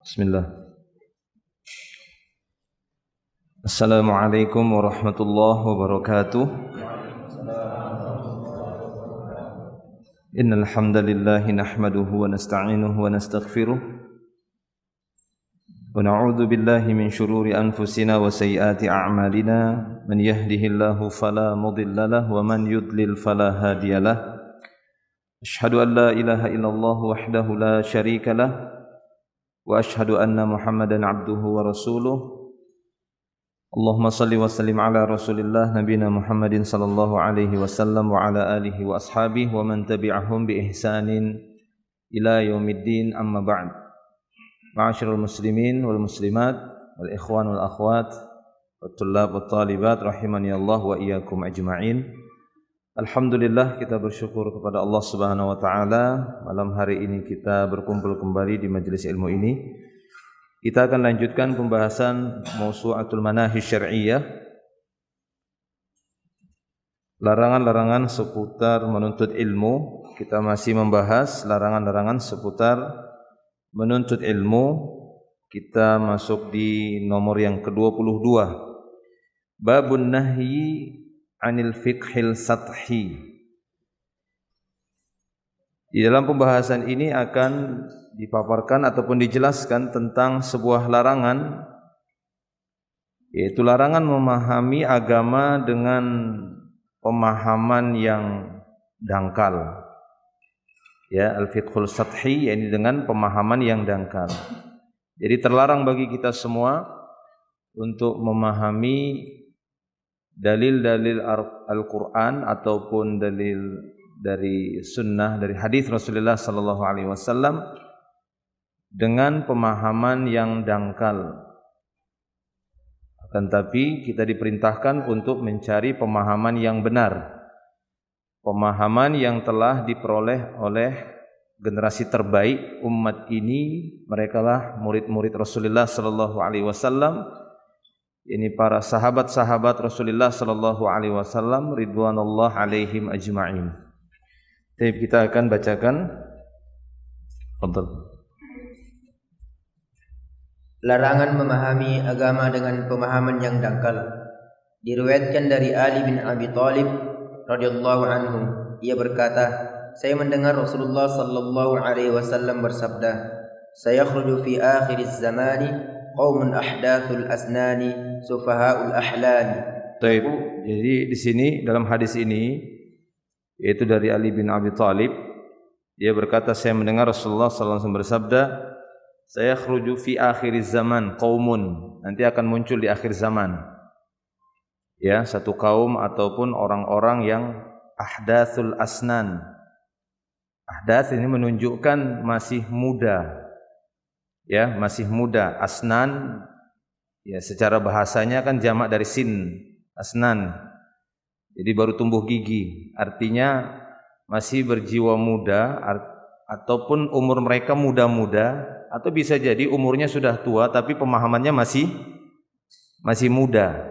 Bismillah. Assalamualaikum warahmatullahi wabarakatuh. Innal hamdalillah nahmaduhu wa nasta'inuhu wa nastaghfiruh wa na'udzu billahi min shururi anfusina wa sayyiati a'malina man yahdihillahu fala mudilla lahu wa man yudlil fala hadiyalah. Asyhadu an la ilaha illallah wahdahu la syarika lah wa asyhadu anna Muhammadan abduhu wa rasuluh. Allahumma salli wa sallim ala Rasulillah nabiyina Muhammadin sallallahu alaihi wasallam wa ala alihi wa ashabihi wa man tabi'ahum bi ihsanin ila yaumiddin, amma ba'd. Ma'asyiral muslimin wal muslimat wal ikhwan wal akhwat wat tullab wat talibat rahimani Allah wa iyyakum ajma'in. Alhamdulillah, kita bersyukur kepada Allah Subhanahu wa taala, malam hari ini kita berkumpul kembali di majelis ilmu ini. Kita akan lanjutkan pembahasan Mawsu'atul Manahij Syar'iyyah, larangan-larangan seputar menuntut ilmu. Kita masih membahas larangan-larangan seputar menuntut ilmu. Kita masuk di nomor yang ke-22. Babun nahyi 'anil fiqhil sathi. Di dalam pembahasan ini akan dipaparkan ataupun dijelaskan tentang sebuah larangan, yaitu larangan memahami agama dengan pemahaman yang dangkal. Ya, al-fiqhul sathi, yakni dengan pemahaman yang dangkal. Jadi terlarang bagi kita semua untuk memahami dalil-dalil Al-Quran ataupun dalil dari sunnah, dari hadis Rasulullah sallallahu alaihi wasallam dengan pemahaman yang dangkal. Akan tapi kita diperintahkan untuk mencari pemahaman yang benar, pemahaman yang telah diperoleh oleh generasi terbaik umat ini. Mereka lah murid-murid Rasulullah sallallahu alaihi wasallam. Ini para sahabat-sahabat Rasulullah sallallahu alaihi wasallam ridwanullah alaihim ajma'in. Jadi kita akan bacakan. Fadhal. Larangan memahami agama dengan pemahaman yang dangkal. Diriwayatkan dari Ali bin Abi Thalib radhiyallahu anhu, ia berkata, saya mendengar Rasulullah sallallahu alaihi wasallam bersabda, sayakhruju fi akhiriz zamani qaumun ahdathul asnani sufahaul ahlani. Baik. Jadi di sini dalam hadis ini, yaitu dari Ali bin Abi Thalib, dia berkata, saya mendengar Rasulullah sallallahu alaihi wasallam bersabda, saya khruju fi akhiriz zaman qaumun, nanti akan muncul di akhir zaman, ya, satu kaum ataupun orang-orang yang ahdatsul asnan. Ahdath ini menunjukkan masih muda, ya, masih muda. Asnan, ya, secara bahasanya kan jamak dari sin, asnan, jadi baru tumbuh gigi, artinya masih berjiwa muda, ataupun umur mereka muda-muda, atau bisa jadi umurnya sudah tua tapi pemahamannya masih muda,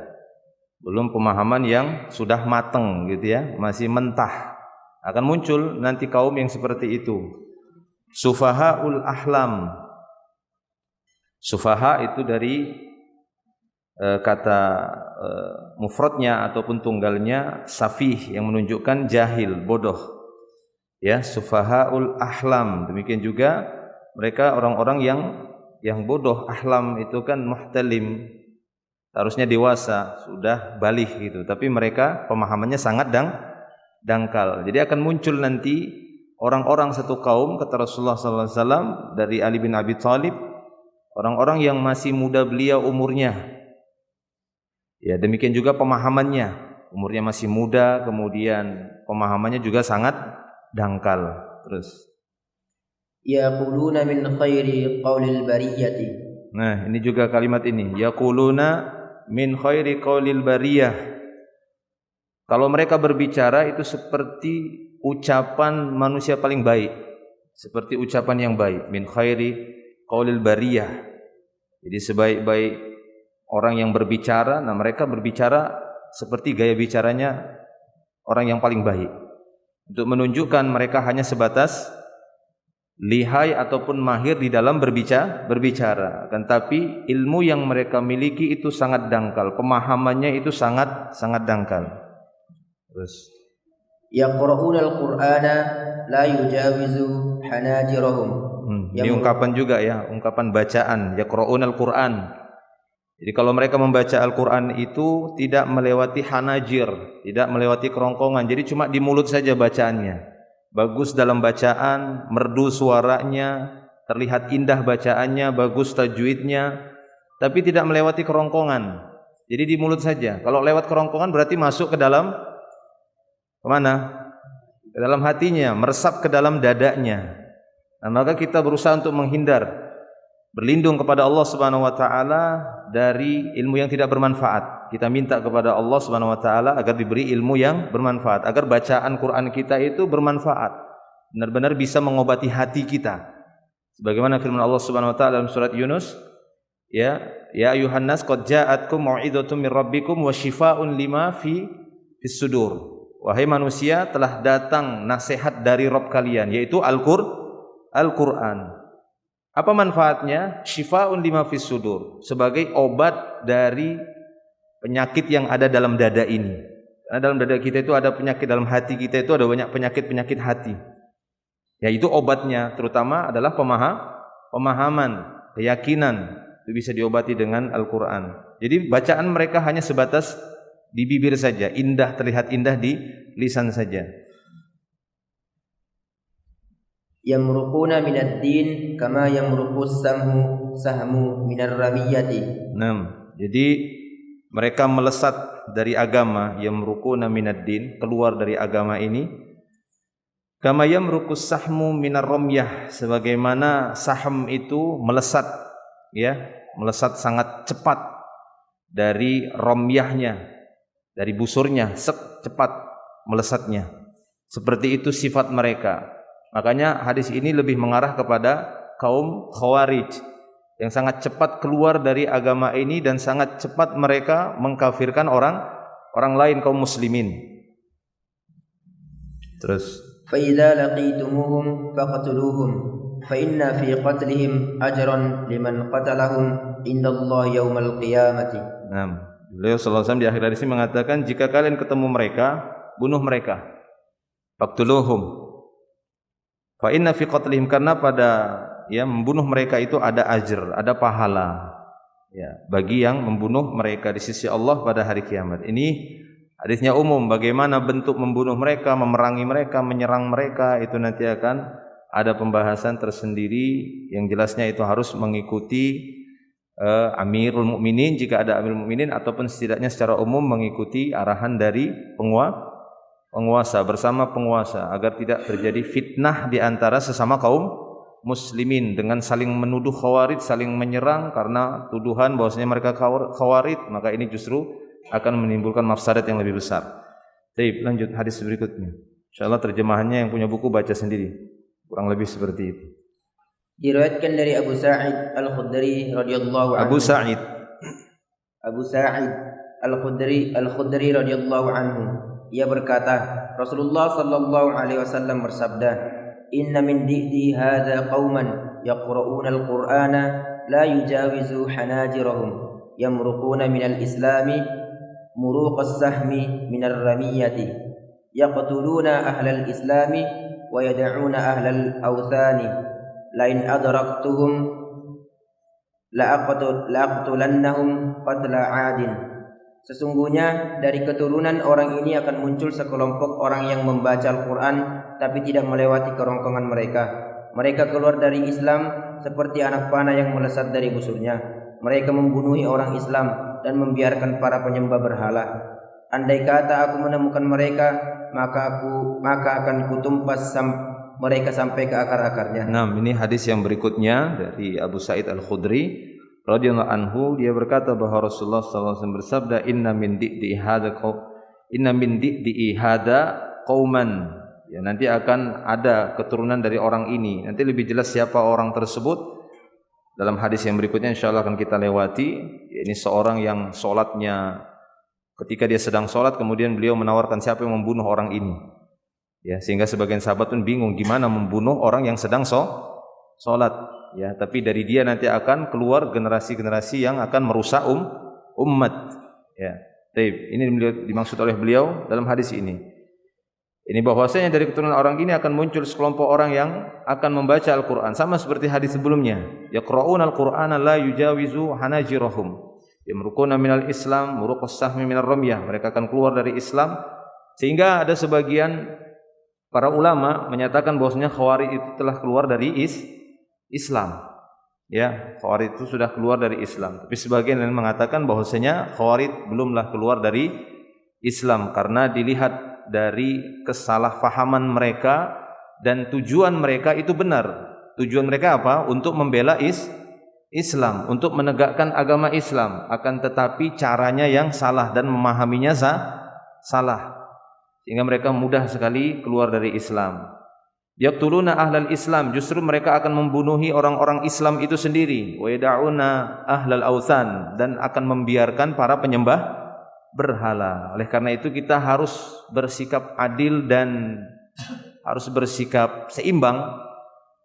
belum pemahaman yang sudah matang gitu ya, masih mentah. Akan muncul nanti kaum yang seperti itu. Sufahaul ahlam. Sufaha itu dari kata mufradnya ataupun tunggalnya safih, yang menunjukkan jahil, bodoh. Ya, sufahaul ahlam. Demikian juga mereka orang-orang yang bodoh. Ahlam itu kan muhtalim, harusnya dewasa, sudah baligh gitu, tapi mereka pemahamannya sangat dangkal. Jadi akan muncul nanti orang-orang satu kaum, kata Rasulullah sallallahu alaihi wasallam dari Ali bin Abi Thalib, orang-orang yang masih muda beliau umurnya. Ya, demikian juga pemahamannya, umurnya masih muda, kemudian pemahamannya juga sangat dangkal. Terus yaquluna min khairi qaulil bariyati. Nah, ini juga kalimat ini, yaquluna min khairi qaulil bariyah. Kalau mereka berbicara itu seperti ucapan manusia paling baik, seperti ucapan yang baik. Min khairi qaulil bariyah, jadi sebaik-baik orang yang berbicara. Nah, mereka berbicara seperti gaya bicaranya orang yang paling baik, untuk menunjukkan mereka hanya sebatas lihai ataupun mahir di dalam berbicara. Akan tapi ilmu yang mereka miliki itu sangat dangkal, pemahamannya itu sangat dangkal. Terus yaqra'una al-Qur'ana la yujawizu hanajirahum. Ini ungkapan juga ya, ungkapan bacaan, yaqra'una al-Qur'an. Jadi kalau mereka membaca Al-Qur'an itu tidak melewati hanajir, tidak melewati kerongkongan. Jadi cuma di mulut saja bacaannya. Bagus dalam bacaan, merdu suaranya, terlihat indah bacaannya, bagus tajwidnya, tapi tidak melewati kerongkongan. Jadi di mulut saja. Kalau lewat kerongkongan berarti masuk ke dalam kemana? Ke dalam hatinya, meresap ke dalam dadanya. Nah, maka kita berusaha untuk menghindar, berlindung kepada Allah Subhanahu wa taala dari ilmu yang tidak bermanfaat. Kita minta kepada Allah Subhanahu wa taala agar diberi ilmu yang bermanfaat, agar bacaan Quran kita itu bermanfaat, benar-benar bisa mengobati hati kita. Sebagaimana firman Allah Subhanahu wa taala dalam surat Yunus, ya ayuhan nas qad ja'atkum mau'izatun mir rabbikum wa shifaa'un lima fi sudur. Wahai manusia, telah datang nasihat dari Rabb kalian, yaitu Al-Quran. Apa manfaatnya? Shifaa'un lima fis sudur, sebagai obat dari penyakit yang ada dalam dada ini. Karena dalam dada kita itu ada penyakit, dalam hati kita itu ada banyak penyakit-penyakit hati. Yaitu obatnya terutama adalah pemahaman, keyakinan. Itu bisa diobati dengan Al-Quran. Jadi bacaan mereka hanya sebatas di bibir saja, indah, terlihat indah di lisan saja. Yamruquna minad din kama yamruqus sahmu minar ramiyati. Jadi mereka melesat dari agama, yamruquna minad din, keluar dari agama ini, kama yamruqus sahmu minar ramyah, sebagaimana sahm itu melesat, ya, melesat sangat cepat dari ramyahnya, dari busurnya, cepat melesatnya. Seperti itu sifat mereka. Makanya hadis ini lebih mengarah kepada kaum Khawarij yang sangat cepat keluar dari agama ini dan sangat cepat mereka mengkafirkan orang lain, kaum muslimin. Terus fa idza laqitumuhum faqtuluhum fa inna fi qatlihim ajran liman qatalahum indallahi yaumal qiyamati. Beliau sallallahu alaihi wasallam di akhir hadis ini mengatakan, jika kalian ketemu mereka, bunuh mereka. Faqtuluhum fa inna fi qatlihim, karena pada membunuh mereka itu ada ajr, ada pahala bagi yang membunuh mereka di sisi Allah pada hari kiamat. Ini hadisnya umum, bagaimana bentuk membunuh mereka, memerangi mereka, menyerang mereka, itu nanti akan ada pembahasan tersendiri yang jelasnya itu harus mengikuti Amirul Mukminin jika ada Amirul Mukminin, ataupun setidaknya secara umum mengikuti arahan dari penguasa, bersama penguasa, agar tidak terjadi fitnah di antara sesama kaum muslimin dengan saling menuduh Khawarij, saling menyerang karena tuduhan bahwasanya mereka Khawarij, maka ini justru akan menimbulkan mafsadat yang lebih besar. Baik, lanjut hadis berikutnya. Insyaallah terjemahannya yang punya buku baca sendiri. Kurang lebih seperti itu. Diriwayatkan dari Abu Sa'id Al-Khudri radhiyallahu anhu. Abu Sa'id Al-Khudri radhiyallahu anhu, ia berkata, Rasulullah sallallahu alaihi wasallam bersabda, "Inna min di'di hadza qauman yaqra'una al-Qur'ana la yujawizu hanajirahum yamruquna minal islami muruqas sahmi minar ramiyati yaqtuluna ahlal islami wa yad'una ahlal awthani la in adraktuhum la'aqtulannahum qatla 'adin." Sesungguhnya dari keturunan orang ini akan muncul sekelompok orang yang membaca Al-Quran tapi tidak melewati kerongkongan mereka. Mereka keluar dari Islam seperti anak panah yang melesat dari busurnya. Mereka membunuhi orang Islam dan membiarkan para penyembah berhala. Andai kata aku menemukan mereka, maka akan kutumpas mereka sampai ke akar-akarnya. Nah, ini hadis yang berikutnya dari Abu Sa'id Al-Khudri radhiyallahu anhu, dia berkata bahwa Rasulullah SAW bersabda, inna min di'i hada qauman, nanti akan ada keturunan dari orang ini. Nanti lebih jelas siapa orang tersebut dalam hadis yang berikutnya, insyaallah akan kita lewati. Ini seorang yang sholatnya, ketika dia sedang sholat kemudian beliau menawarkan siapa yang membunuh orang ini, sehingga sebagian sahabat pun bingung gimana membunuh orang yang sedang salat, ya, tapi dari dia nanti akan keluar generasi-generasi yang akan merusak umat, ya. Baik, ini dimaksud oleh beliau dalam hadis ini. Ini bahwasanya dari keturunan orang ini akan muncul sekelompok orang yang akan membaca Al-Qur'an sama seperti hadis sebelumnya. Yaqra'una al-Qur'ana la yujawizu hanajirahum. Yamruquna minal Islam muruqas sahmi minar ramyah. Mereka akan keluar dari Islam, sehingga ada sebagian para ulama menyatakan bahwasanya Khawarij itu telah keluar dari Islam. Ya, Khawarij itu sudah keluar dari Islam. Tapi sebagian yang mengatakan bahwasanya Khawarij belumlah keluar dari Islam karena dilihat dari kesalahpahaman mereka dan tujuan mereka itu benar. Tujuan mereka apa? Untuk membela Islam, untuk menegakkan agama Islam, akan tetapi caranya yang salah dan memahaminya salah. Sehingga mereka mudah sekali keluar dari Islam. Yaqtuluna ahlal Islam, justru mereka akan membunuhi orang-orang Islam itu sendiri. Wa yad'una ahlal authan, dan akan membiarkan para penyembah berhala. Oleh karena itu kita harus bersikap adil dan harus bersikap seimbang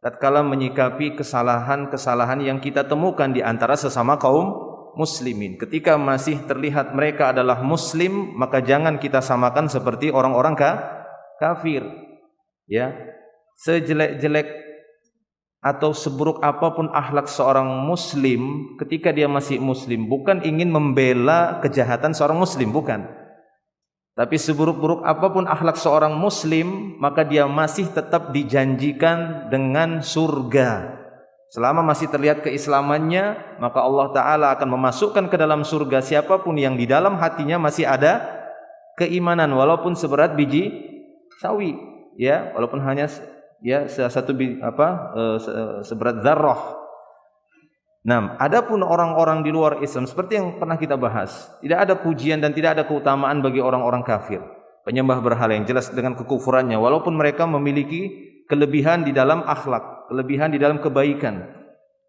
tatkala menyikapi kesalahan-kesalahan yang kita temukan di antara sesama kaum muslimin. Ketika masih terlihat mereka adalah muslim, maka jangan kita samakan seperti orang-orang kafir. Ya. Sejelek-jelek atau seburuk apapun akhlak seorang muslim, ketika dia masih muslim, bukan ingin membela kejahatan seorang muslim, bukan. Tapi seburuk-buruk apapun akhlak seorang muslim, maka dia masih tetap dijanjikan dengan surga. Selama masih terlihat keislamannya, maka Allah Ta'ala akan memasukkan ke dalam surga siapapun yang di dalam hatinya masih ada keimanan, walaupun seberat biji sawi, ya, walaupun hanya seberat zarrah. Nah, adapun orang-orang di luar Islam seperti yang pernah kita bahas, tidak ada pujian dan tidak ada keutamaan bagi orang-orang kafir, penyembah berhala yang jelas dengan kekufurannya, walaupun mereka memiliki kelebihan di dalam akhlak, kelebihan di dalam kebaikan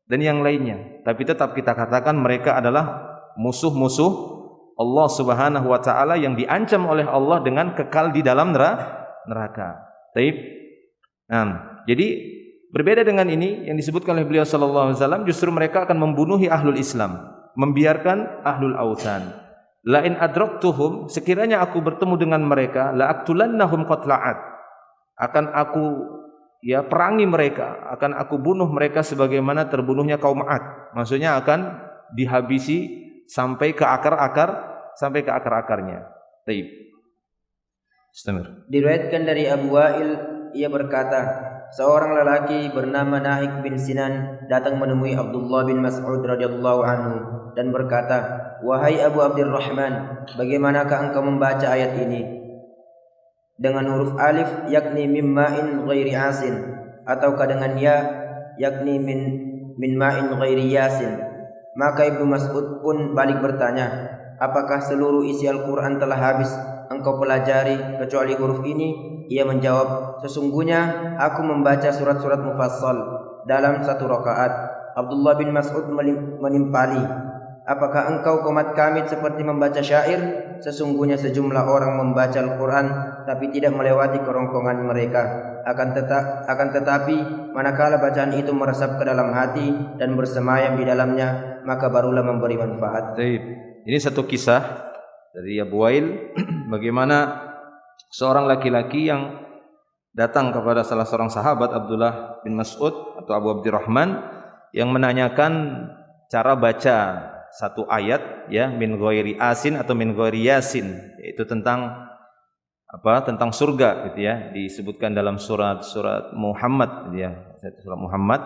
dan yang lainnya, tapi tetap kita katakan mereka adalah musuh-musuh Allah Subhanahu wa taala yang diancam oleh Allah dengan kekal di dalam neraka. Baik. Nah, jadi berbeda dengan ini yang disebutkan oleh beliau sallallahu alaihi wasallam, justru mereka akan membunuhi ahlul Islam, membiarkan ahlul authan. La in adraktuhum, sekiranya aku bertemu dengan mereka, la aqtulannahum qatla'at. Akan aku perangi mereka, akan aku bunuh mereka sebagaimana terbunuhnya kaum 'Ad. Maksudnya akan dihabisi sampai ke akar-akarnya. Baik. Istamir. Diriwayatkan dari Abu Wa'il, ia berkata, seorang lelaki bernama Nahik bin Sinan datang menemui Abdullah bin Mas'ud radhiyallahu anhu dan berkata, wahai Abu Abdurrahman, bagaimanakah engkau membaca ayat ini? Dengan huruf alif, yakni mimma'in ghairi asin, ataukah dengan ya, yakni min ma'in ghairi yasin? Maka Ibnu Mas'ud pun balik bertanya, apakah seluruh isi Al-Quran telah habis engkau pelajari kecuali huruf ini? Ia menjawab, sesungguhnya aku membaca surat-surat mufassal dalam satu rakaat. Abdullah bin Mas'ud menimpali, apakah engkau komat kamit seperti membaca syair? Sesungguhnya sejumlah orang membaca Al-Quran tapi tidak melewati kerongkongan mereka. Akan tetapi manakala bacaan itu meresap ke dalam hati dan bersemayam di dalamnya, maka barulah memberi manfaat. Ini satu kisah dari Abu Wa'il bagaimana seorang laki-laki yang datang kepada salah seorang sahabat, Abdullah bin Mas'ud atau Abu Abdurrahman, yang menanyakan cara baca satu ayat, ya, min ghairi asin atau min ghairi yasin, yaitu tentang tentang surga, gitu ya, disebutkan dalam surat Muhammad, gitu ya, surat Muhammad,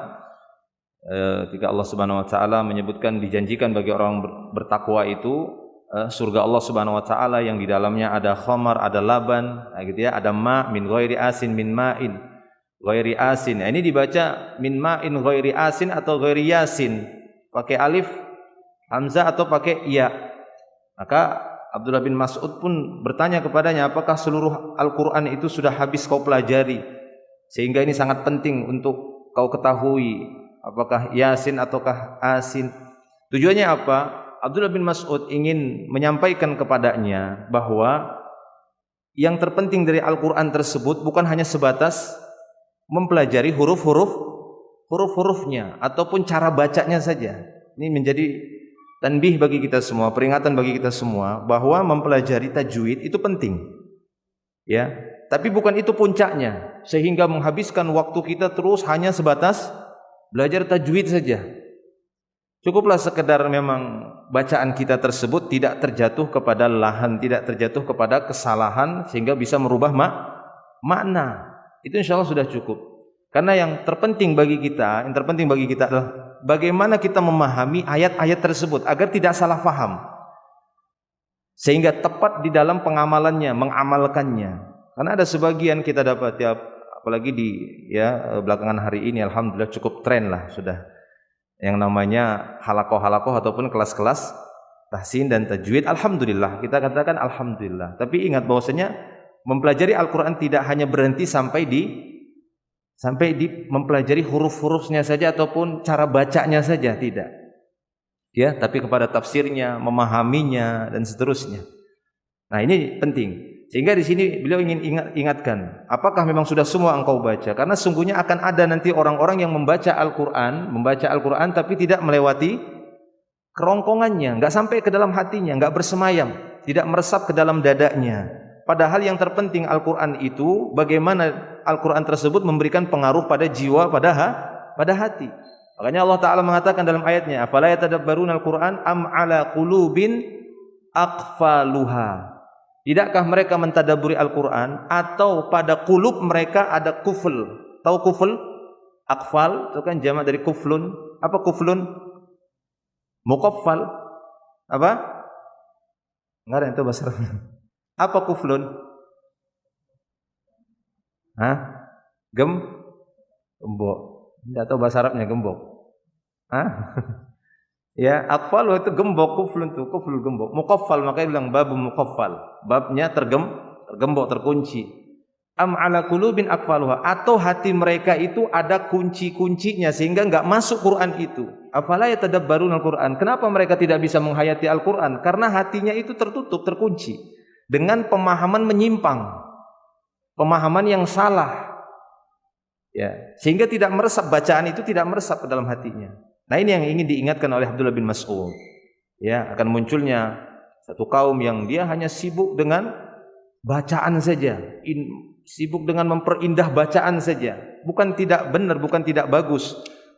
ketika Allah Subhanahu wa taala menyebutkan dijanjikan bagi orang bertakwa itu surga Allah Subhanahu wa taala yang di dalamnya ada khamar, ada laban, gitu ya, ada ma min ghairi asin, min ma'in ghairi asin. Nah, ini dibaca min ma'in ghairi asin atau ghairi yasin, pakai alif hamzah atau pakai ya. Maka Abdullah bin Mas'ud pun bertanya kepadanya, apakah seluruh Al-Qur'an itu sudah habis kau pelajari? Sehingga ini sangat penting untuk kau ketahui apakah yasin ataukah asin. Tujuannya apa? Abdullah bin Mas'ud ingin menyampaikan kepadanya bahwa yang terpenting dari Al-Quran tersebut bukan hanya sebatas mempelajari huruf huruf-hurufnya ataupun cara bacanya saja. Ini menjadi tanbih bagi kita semua, peringatan bagi kita semua bahwa mempelajari tajwid itu penting. Ya, tapi bukan itu puncaknya sehingga menghabiskan waktu kita terus hanya sebatas belajar tajwid saja. Cukuplah sekedar memang bacaan kita tersebut tidak terjatuh kepada lahan, tidak terjatuh kepada kesalahan sehingga bisa merubah makna. Itu insyaallah sudah cukup. Karena yang terpenting bagi kita adalah bagaimana kita memahami ayat-ayat tersebut agar tidak salah faham. Sehingga tepat di dalam pengamalannya, mengamalkannya. Karena ada sebagian kita dapat ya, apalagi di belakangan hari ini alhamdulillah cukup tren lah sudah yang namanya halakoh-halakoh ataupun kelas-kelas tahsin dan tajwid. Alhamdulillah, kita katakan alhamdulillah. Tapi ingat bahwasanya mempelajari Al-Quran tidak hanya berhenti sampai di mempelajari huruf-hurufnya saja ataupun cara bacanya saja, tidak. Ya, tapi kepada tafsirnya, memahaminya dan seterusnya. Nah, ini penting. Sehingga di sini beliau ingin ingatkan, apakah memang sudah semua engkau baca? Karena sungguhnya akan ada nanti orang-orang yang membaca Al-Quran tapi tidak melewati kerongkongannya, enggak sampai ke dalam hatinya, enggak bersemayam, tidak meresap ke dalam dadanya. Padahal yang terpenting Al-Quran itu bagaimana Al-Quran tersebut memberikan pengaruh pada jiwa, pada hati. Makanya Allah Ta'ala mengatakan dalam ayatnya, afala yatadabbaruna al-Quran am ala qulubin aqfaluha. Tidakkah mereka mentadabburi Al-Quran atau pada kulub mereka ada kufl? Tahu kufl? Aqfal itu kan jamak dari kuflun. Apa kuflun? Muqaffal. Apa? Enggak ada itu bahasa Arab. Apa kuflun? Hah? Gembok. Enggak tahu bahasa Arabnya gembok. Hah? Ya, aqfal itu gembok, kuflun itu kuflul gembok. Muqaffal makanya bilang babu muqaffal. Babnya tergembok, terkunci. Am ala qulubin aqfaluha, atau hati mereka itu ada kunci-kuncinya sehingga enggak masuk Quran itu. Afala yatadabbaruna al-Quran. Kenapa mereka tidak bisa menghayati Al-Quran? Karena hatinya itu tertutup, terkunci dengan pemahaman menyimpang. Pemahaman yang salah. Ya, sehingga tidak meresap, bacaan itu tidak meresap ke dalam hatinya. Nah, ini yang ingin diingatkan oleh Abdullah bin Mas'ud. Ya, akan munculnya satu kaum yang dia hanya sibuk dengan bacaan saja, sibuk dengan memperindah bacaan saja. Bukan tidak benar, bukan tidak bagus,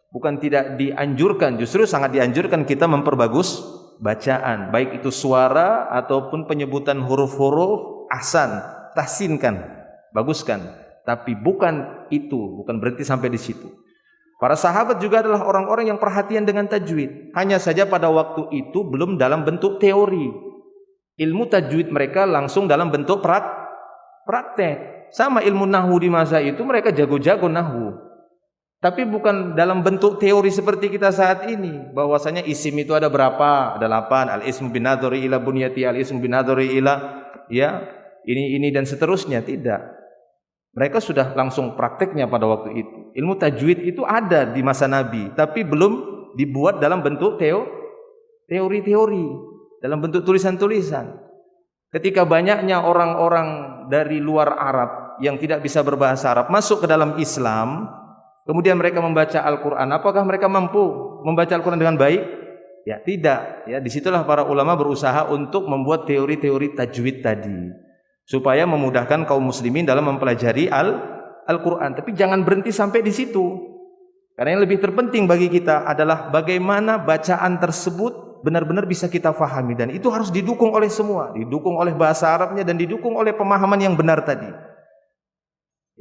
bukan tidak dianjurkan, justru sangat dianjurkan kita memperbagus bacaan, baik itu suara ataupun penyebutan huruf-huruf, ahsan, tahsinkan, baguskan. Tapi bukan itu, bukan berhenti sampai di situ. Para sahabat juga adalah orang-orang yang perhatian dengan tajwid. Hanya saja pada waktu itu belum dalam bentuk teori. Ilmu tajwid mereka langsung dalam bentuk praktek. Sama ilmu nahwu di masa itu mereka jago-jago nahwu. Tapi bukan dalam bentuk teori seperti kita saat ini. Bahwasanya isim itu ada berapa? Ada 8. Al-ismu binadhari ila bunyati, al-ismu binadhari ila ini dan seterusnya. Tidak. Mereka sudah langsung prakteknya pada waktu itu. Ilmu tajwid itu ada di masa Nabi, tapi belum dibuat dalam bentuk teori-teori, dalam bentuk tulisan-tulisan. Ketika banyaknya orang-orang dari luar Arab yang tidak bisa berbahasa Arab masuk ke dalam Islam, kemudian mereka membaca Al-Quran, apakah mereka mampu membaca Al-Quran dengan baik? Ya, tidak. Ya, disitulah para ulama berusaha untuk membuat teori-teori tajwid tadi, supaya memudahkan kaum muslimin dalam mempelajari Al-Quran. Tapi jangan berhenti sampai di situ. Karena yang lebih terpenting bagi kita adalah bagaimana bacaan tersebut benar-benar bisa kita fahami. Dan itu harus didukung oleh semua. Didukung oleh bahasa Arabnya dan didukung oleh pemahaman yang benar tadi.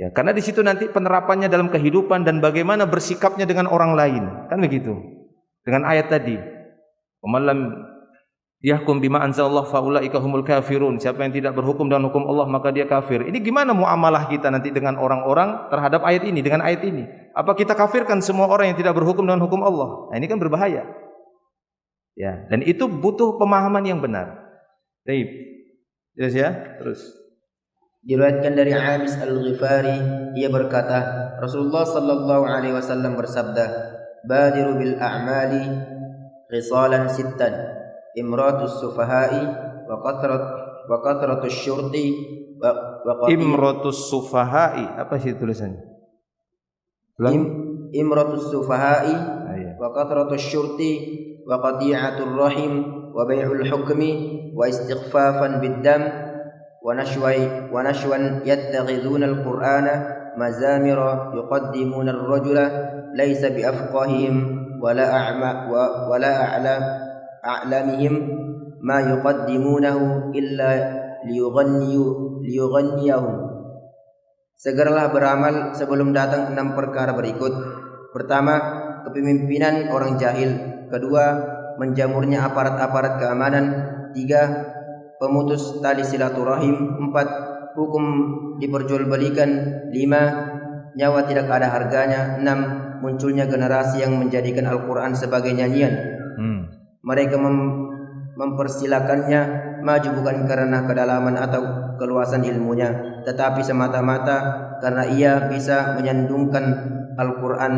Ya, karena di situ nanti penerapannya dalam kehidupan dan bagaimana bersikapnya dengan orang lain. Kan begitu. Dengan ayat tadi. Wamallam yahkum bima anzalallah faulaika humul kafirun. Siapa yang tidak berhukum dengan hukum Allah maka dia kafir. Ini gimana muamalah kita nanti dengan orang-orang terhadap ayat ini, dengan ayat ini? Apa kita kafirkan semua orang yang tidak berhukum dengan hukum Allah? Nah, ini kan berbahaya. Ya, dan itu butuh pemahaman yang benar. Baik. Jelas ya? Terus. Diriwayatkan dari Abis Al-Ghifari, ia berkata, Rasulullah sallallahu alaihi wasallam bersabda, "Badiru bil a'mali khisalan sittan. Imratus sufahai wa qatratus syurti Imratus sufahai, apa sih tulisannya? imratus sufaha'i Iya. wa kathratus syurti wa qati'atur rahim wa bai'ul hukmi wa istighfafan biddam wa nashwan yattakhidhuna al-Qur'ana mazamira yuqaddimuna ar-rajula laysa biafqahihim wala a'lamihim ma yuqaddimunahu illa liyughanniyahum. Segeralah beramal sebelum datang 6 perkara berikut. Pertama, kepemimpinan orang jahil. Kedua, menjamurnya aparat-aparat keamanan. 3, pemutus tali silaturahim. 4, hukum diperjualbelikan. 5, nyawa tidak ada harganya. 6, munculnya generasi yang menjadikan Al-Quran sebagai nyanyian. Mereka mempersilakannya maju bukan karena kedalaman atau keluasan ilmunya, tetapi semata-mata karena ia bisa menyandungkan Al-Quran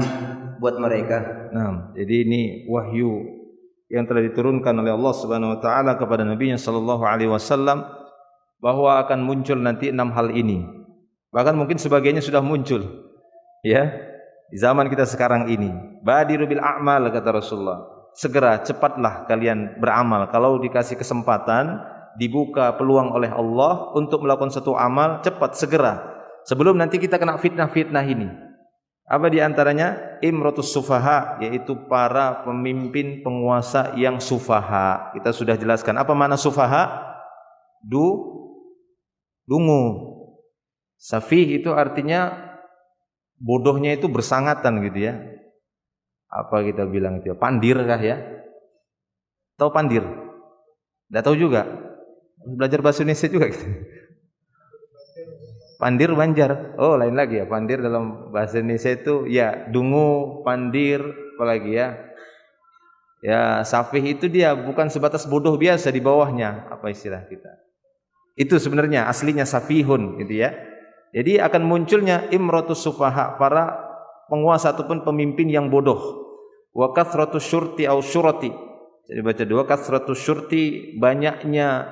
buat mereka. Nah, jadi ini wahyu yang telah diturunkan oleh Allah Subhanahu wa taala kepada Nabi-Nya sallallahu alaihi wasallam bahwa akan muncul nanti 6 hal ini. Bahkan mungkin sebagiannya sudah muncul. Ya, di zaman kita sekarang ini. Badiru bil a'mal kata Rasulullah. Segera, cepatlah kalian beramal. Kalau dikasih kesempatan, dibuka peluang oleh Allah untuk melakukan satu amal, cepat, segera. Sebelum nanti kita kena fitnah-fitnah ini. Apa di antaranya? Imratus sufaha, yaitu para pemimpin penguasa yang sufaha. Kita sudah jelaskan. Apa makna sufaha? Dungu. Safih itu artinya bodohnya itu bersangatan gitu ya. Apa kita bilang itu? Pandir kah ya? Tahu pandir? Tidak tahu juga. Belajar bahasa Indonesia juga gitu. Pandir Banjar. Oh, lain lagi ya. Pandir dalam bahasa Indonesia itu ya dungu, pandir, apalagi ya. Ya, safih itu dia bukan sebatas bodoh biasa di bawahnya. Apa istilah kita? Itu sebenarnya aslinya safihun gitu ya. Jadi akan munculnya imratus sufaha, para penguasa ataupun pemimpin yang bodoh. Wa kathratus syurti au syurati. Jadi baca 2, kathratus syurti, banyaknya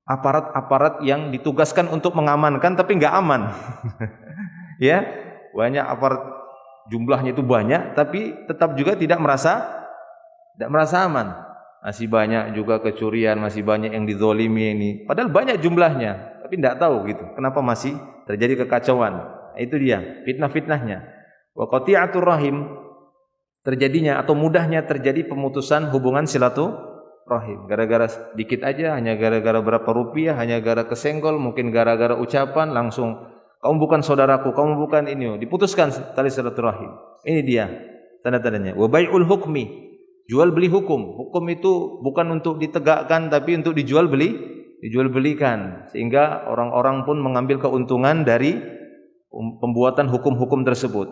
aparat-aparat yang ditugaskan untuk mengamankan tapi enggak aman. Ya, banyak aparat, jumlahnya itu banyak tapi tetap juga tidak merasa aman. Masih banyak juga kecurian, masih banyak yang dizalimi ini. Padahal banyak jumlahnya, tapi enggak tahu gitu. Kenapa masih terjadi kekacauan? Itu dia fitnah-fitnahnya. Wa qati'atur rahim, terjadinya atau mudahnya terjadi pemutusan hubungan silaturahim. Gara-gara dikit aja, hanya gara-gara berapa rupiah, hanya gara kesenggol, mungkin gara-gara ucapan langsung kamu bukan saudaraku, kamu bukan ini, diputuskan tali silaturahim. Ini dia tanda-tandanya. Wa bai'ul hukmi, jual beli hukum. Hukum itu bukan untuk ditegakkan tapi untuk dijual belikan, sehingga orang-orang pun mengambil keuntungan dari pembuatan hukum-hukum tersebut.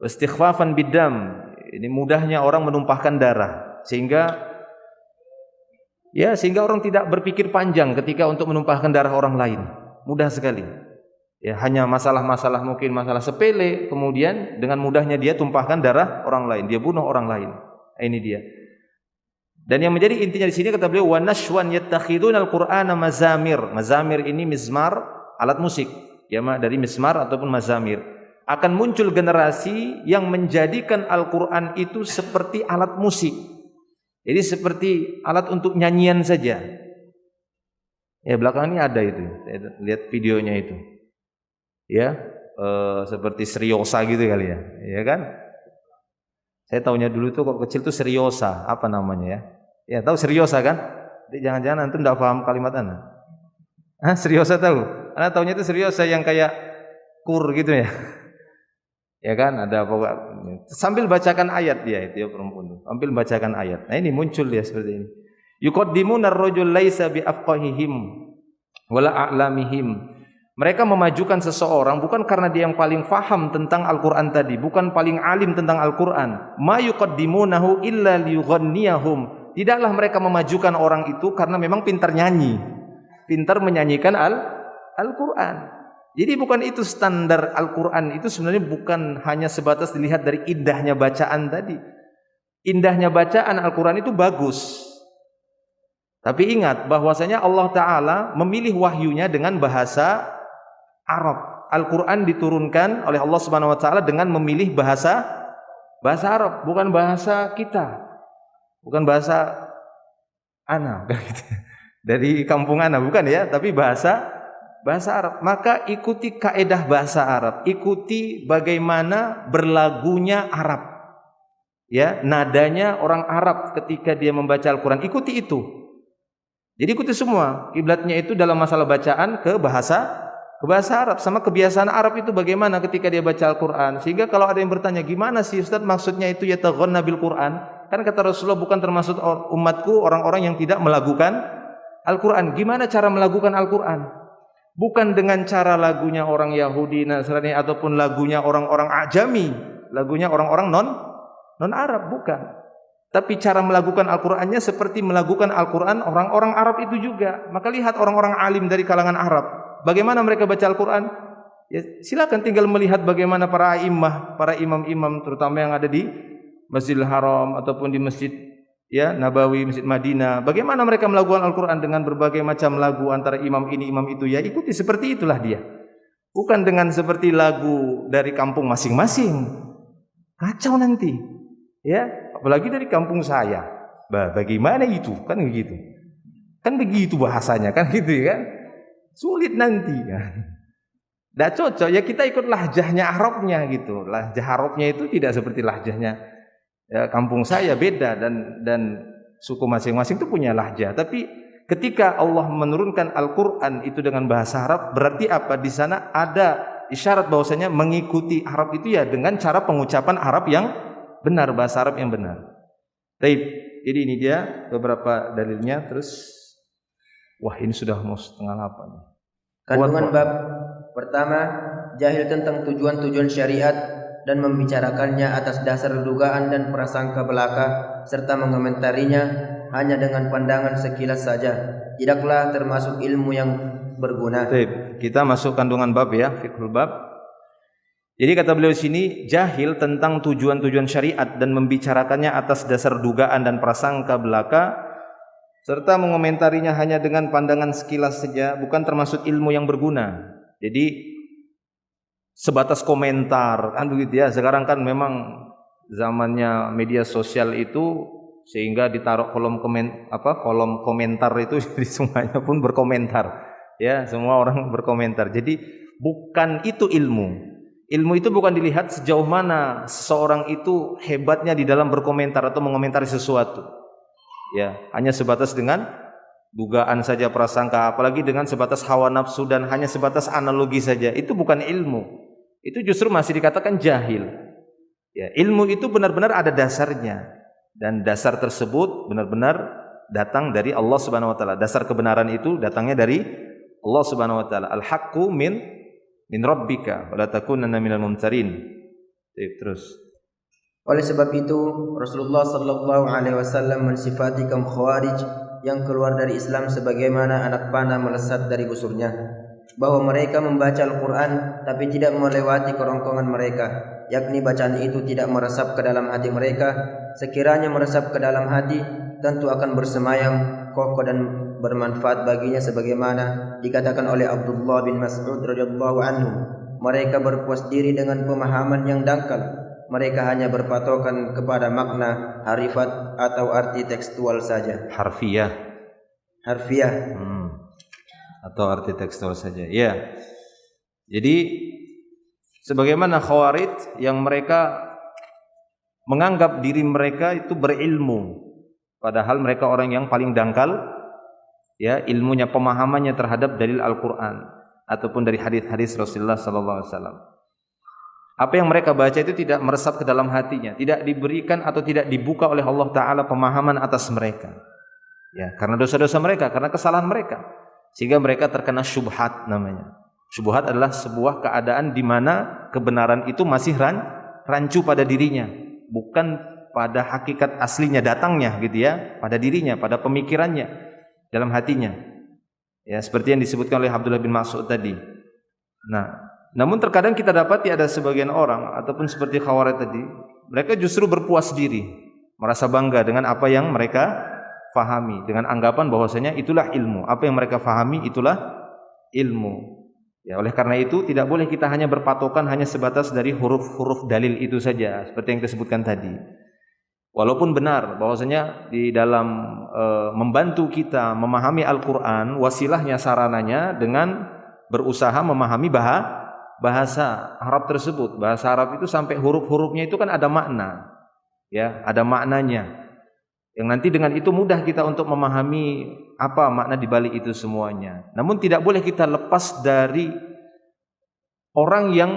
Istighfafan biddam, ini mudahnya orang menumpahkan darah, sehingga orang tidak berpikir panjang ketika untuk menumpahkan darah orang lain. Mudah sekali. Ya, hanya masalah-masalah mungkin masalah sepele, kemudian dengan mudahnya dia tumpahkan darah orang lain, dia bunuh orang lain. Ini dia. Dan yang menjadi intinya di sini kata beliau, wa nashwan yattakhiduna al-Qur'ana mazamir. Mazamir ini mizmar, alat musik. Ya, dari mizmar ataupun mazamir. Akan muncul generasi yang menjadikan Al-Quran itu seperti alat musik. Jadi seperti alat untuk nyanyian saja. Ya, belakangan ini ada itu. Saya lihat videonya itu. Ya, seperti seriosa gitu kali ya. Ya kan? Saya tahunya dulu tuh kok kecil tuh seriosa. Apa namanya ya? Ya, tahu seriosa kan? Jadi jangan-jangan antum enggak paham kalimat ana. Hah, seriosa tahu? Ana tahunya itu seriosa yang kayak kur gitu ya. Ya kan, ada apa sambil bacakan ayat dia itu ya perempuan. Sambil bacakan ayat. Nah, ini muncul dia seperti ini. Yuqaddimuna ar-rajul laisa biafqahihim wala a'lamihim. Mereka memajukan seseorang bukan karena dia yang paling faham tentang Al-Qur'an tadi, bukan paling alim tentang Al-Qur'an. Ma yuqaddimunahu illa liyughanniyahum. Tidaklah mereka memajukan orang itu karena memang pintar nyanyi. Pintar menyanyikan Al-Qur'an. Jadi bukan itu standar Al-Quran, itu sebenarnya bukan hanya sebatas dilihat dari indahnya bacaan tadi. Indahnya bacaan Al-Quran itu bagus. Tapi ingat bahwasanya Allah Ta'ala memilih wahyunya dengan bahasa Arab. Al-Quran diturunkan oleh Allah Subhanahu Wa Taala dengan memilih bahasa Arab, bukan bahasa kita, bukan bahasa ana, bukan gitu. Dari kampung ana, bukan ya, tapi bahasa Arab. Maka ikuti kaedah bahasa Arab, ikuti bagaimana berlagunya Arab. Ya, nadanya orang Arab ketika dia membaca Al-Quran, ikuti itu. Jadi ikuti semua. Kiblatnya itu dalam masalah bacaan ke bahasa Arab, sama kebiasaan Arab itu bagaimana ketika dia baca Al-Quran. Sehingga kalau ada yang bertanya, gimana sih Ustaz maksudnya itu yataghanna bil Quran? Kan kata Rasulullah, bukan termasuk umatku orang-orang yang tidak melakukan Al-Quran. Gimana cara melakukan Al-Quran? Bukan dengan cara lagunya orang Yahudi, Nasrani, ataupun lagunya orang-orang Ajami, lagunya orang-orang non-Arab, bukan. Tapi cara melakukan Al-Qur'annya seperti melakukan Al-Qur'an orang-orang Arab itu juga. Maka lihat orang-orang alim dari kalangan Arab, bagaimana mereka baca Al-Qur'an. Ya, silakan tinggal melihat bagaimana para imam-imam terutama yang ada di Masjidil Haram ataupun di Masjid Nabawi, Masjid Madinah. Bagaimana mereka melakukan Al-Qur'an dengan berbagai macam lagu antara imam ini, imam itu. Ya, ikuti seperti itulah dia. Bukan dengan seperti lagu dari kampung masing-masing. Kacau nanti. Ya, apalagi dari kampung saya. Bagaimana itu? Kan begitu. Kan begitu bahasanya, kan gitu kan? Sulit nanti kan. Tidak cocok. Ya kita ikut lahjahnya Arabnya gitu. Lahjah Arabnya itu tidak seperti lahjahnya kampung saya, beda, dan suku masing-masing itu punya lahjah. Tapi ketika Allah menurunkan Al-Qur'an itu dengan bahasa Arab, berarti apa? Di sana ada isyarat bahwasanya mengikuti Arab itu ya dengan cara pengucapan Arab yang benar, bahasa Arab yang benar. Baik, jadi ini dia beberapa dalilnya. Terus, wah ini sudah mau 7:30. Kandungan bab pertama, jahil tentang tujuan-tujuan syariat dan membicarakannya atas dasar dugaan dan prasangka belaka serta mengomentarinya hanya dengan pandangan sekilas saja, tidaklah termasuk ilmu yang berguna. Baik, kita masuk kandungan bab ya, fiqhul bab. Jadi kata beliau di sini, jahil tentang tujuan-tujuan syariat dan membicarakannya atas dasar dugaan dan prasangka belaka serta mengomentarinya hanya dengan pandangan sekilas saja, bukan termasuk ilmu yang berguna. Jadi sebatas komentar kan begitu ya. Sekarang kan memang zamannya media sosial itu, sehingga ditaruh kolom komentar itu jadi semuanya pun berkomentar. Ya, semua orang berkomentar. Jadi bukan itu ilmu. Ilmu itu bukan dilihat sejauh mana seseorang itu hebatnya di dalam berkomentar atau mengomentari sesuatu. Ya, hanya sebatas dengan dugaan saja, prasangka, apalagi dengan sebatas hawa nafsu dan hanya sebatas analogi saja. Itu bukan ilmu. Itu justru masih dikatakan jahil. Ya, ilmu itu benar-benar ada dasarnya, dan dasar tersebut benar-benar datang dari Allah Subhanahu wa taala. Dasar kebenaran itu datangnya dari Allah Subhanahu wa taala. Al-haqqu min rabbika wa la takunanna minal mumtarin. Terus. Oleh sebab itu Rasulullah sallallahu alaihi wasallam mensifati kaum Khawarij yang keluar dari Islam sebagaimana anak panah melesat dari busurnya, bahwa mereka membaca Al-Quran tapi tidak melewati kerongkongan mereka, yakni bacaan itu tidak meresap ke dalam hati mereka. Sekiranya meresap ke dalam hati, tentu akan bersemayam kokoh dan bermanfaat baginya, sebagaimana dikatakan oleh Abdullah bin Mas'ud radhiyallahu anhu, mereka berpuas diri dengan pemahaman yang dangkal. Mereka hanya berpatokan kepada makna harifat atau arti tekstual saja. Harfiah. Atau arti tekstual saja. Ya. Jadi sebagaimana Khawarij yang mereka menganggap diri mereka itu berilmu, padahal mereka orang yang paling dangkal ya ilmunya, pemahamannya terhadap dalil Al-Qur'an ataupun dari hadis-hadis Rasulullah sallallahu alaihi wasallam. Apa yang mereka baca itu tidak meresap ke dalam hatinya, tidak diberikan atau tidak dibuka oleh Allah taala pemahaman atas mereka. Ya, karena dosa-dosa mereka, karena kesalahan mereka, sehingga mereka terkena syubhat namanya. Syubhat adalah sebuah keadaan di mana kebenaran itu masih rancu pada dirinya, bukan pada hakikat aslinya datangnya gitu ya, pada dirinya, pada pemikirannya, dalam hatinya. Ya, seperti yang disebutkan oleh Abdullah bin Mas'ud tadi. Nah, namun terkadang kita dapati ada sebagian orang ataupun seperti Khawarij tadi, mereka justru berpuas diri, merasa bangga dengan apa yang mereka fahami, dengan anggapan bahwasanya itulah ilmu. Apa yang mereka fahami itulah ilmu. Ya, oleh karena itu tidak boleh kita hanya berpatokan hanya sebatas dari huruf-huruf dalil itu saja seperti yang disebutkan tadi. Walaupun benar bahwasanya di dalam membantu kita memahami Al-Qur'an, wasilahnya, sarananya dengan berusaha memahami bahasa Arab tersebut. Bahasa Arab itu sampai huruf-hurufnya itu kan ada makna. Ya, ada maknanya. Yang nanti dengan itu mudah kita untuk memahami apa makna di balik itu semuanya. Namun tidak boleh kita lepas dari orang yang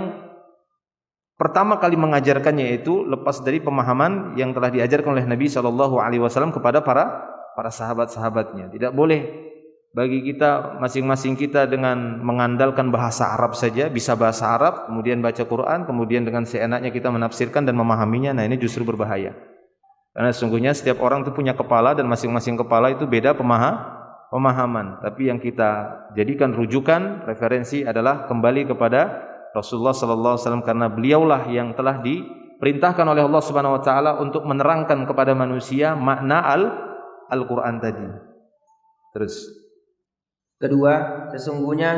pertama kali mengajarkannya, yaitu lepas dari pemahaman yang telah diajarkan oleh Nabi SAW kepada para sahabat-sahabatnya. Tidak boleh bagi kita masing-masing kita dengan mengandalkan bahasa Arab saja, bisa bahasa Arab, kemudian baca Quran, kemudian dengan seenaknya kita menafsirkan dan memahaminya. Nah, ini justru berbahaya. Karena sesungguhnya setiap orang itu punya kepala dan masing-masing kepala itu beda pemahaman. Tapi yang kita jadikan rujukan, referensi adalah kembali kepada Rasulullah sallallahu alaihi wasallam, karena beliaulah yang telah diperintahkan oleh Allah Subhanahu wa taala untuk menerangkan kepada manusia makna Al-Qur'an tadi. Terus kedua, sesungguhnya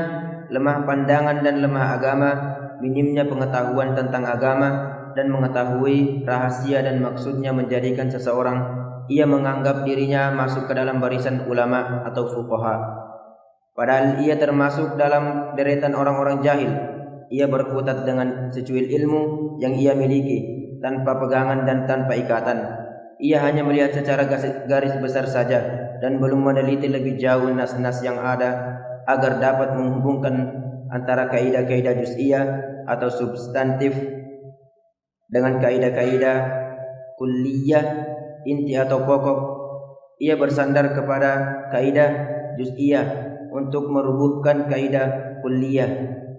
lemah pandangan dan lemah agama, minimnya pengetahuan tentang agama dan mengetahui rahasia dan maksudnya menjadikan seseorang ia menganggap dirinya masuk ke dalam barisan ulama atau fuqaha, padahal ia termasuk dalam deretan orang-orang jahil. Ia berkutat dengan secuil ilmu yang ia miliki tanpa pegangan dan tanpa ikatan. Ia hanya melihat secara garis besar saja dan belum meneliti lebih jauh nas-nas yang ada agar dapat menghubungkan antara kaidah-kaidah juz'iyah atau substantif dengan kaidah-kaidah kulliyah, inti atau pokok. Ia bersandar kepada kaidah juz'iyah untuk merubuhkan kaidah kulliyah,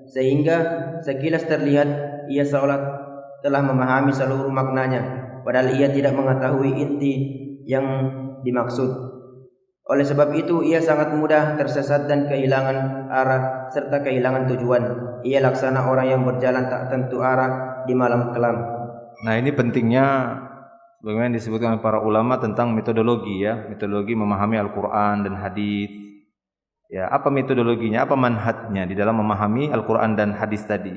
sehingga sekilas terlihat ia seolah telah memahami seluruh maknanya, padahal ia tidak mengetahui inti yang dimaksud. Oleh sebab itu ia sangat mudah tersesat dan kehilangan arah serta kehilangan tujuan. Ia laksana orang yang berjalan tak tentu arah di malam kelam. Nah, ini pentingnya bagaimana disebutkan oleh para ulama tentang metodologi, ya, metodologi memahami Al-Qur'an dan hadis. Ya, apa metodologinya, apa manhajnya di dalam memahami Al-Qur'an dan hadis tadi.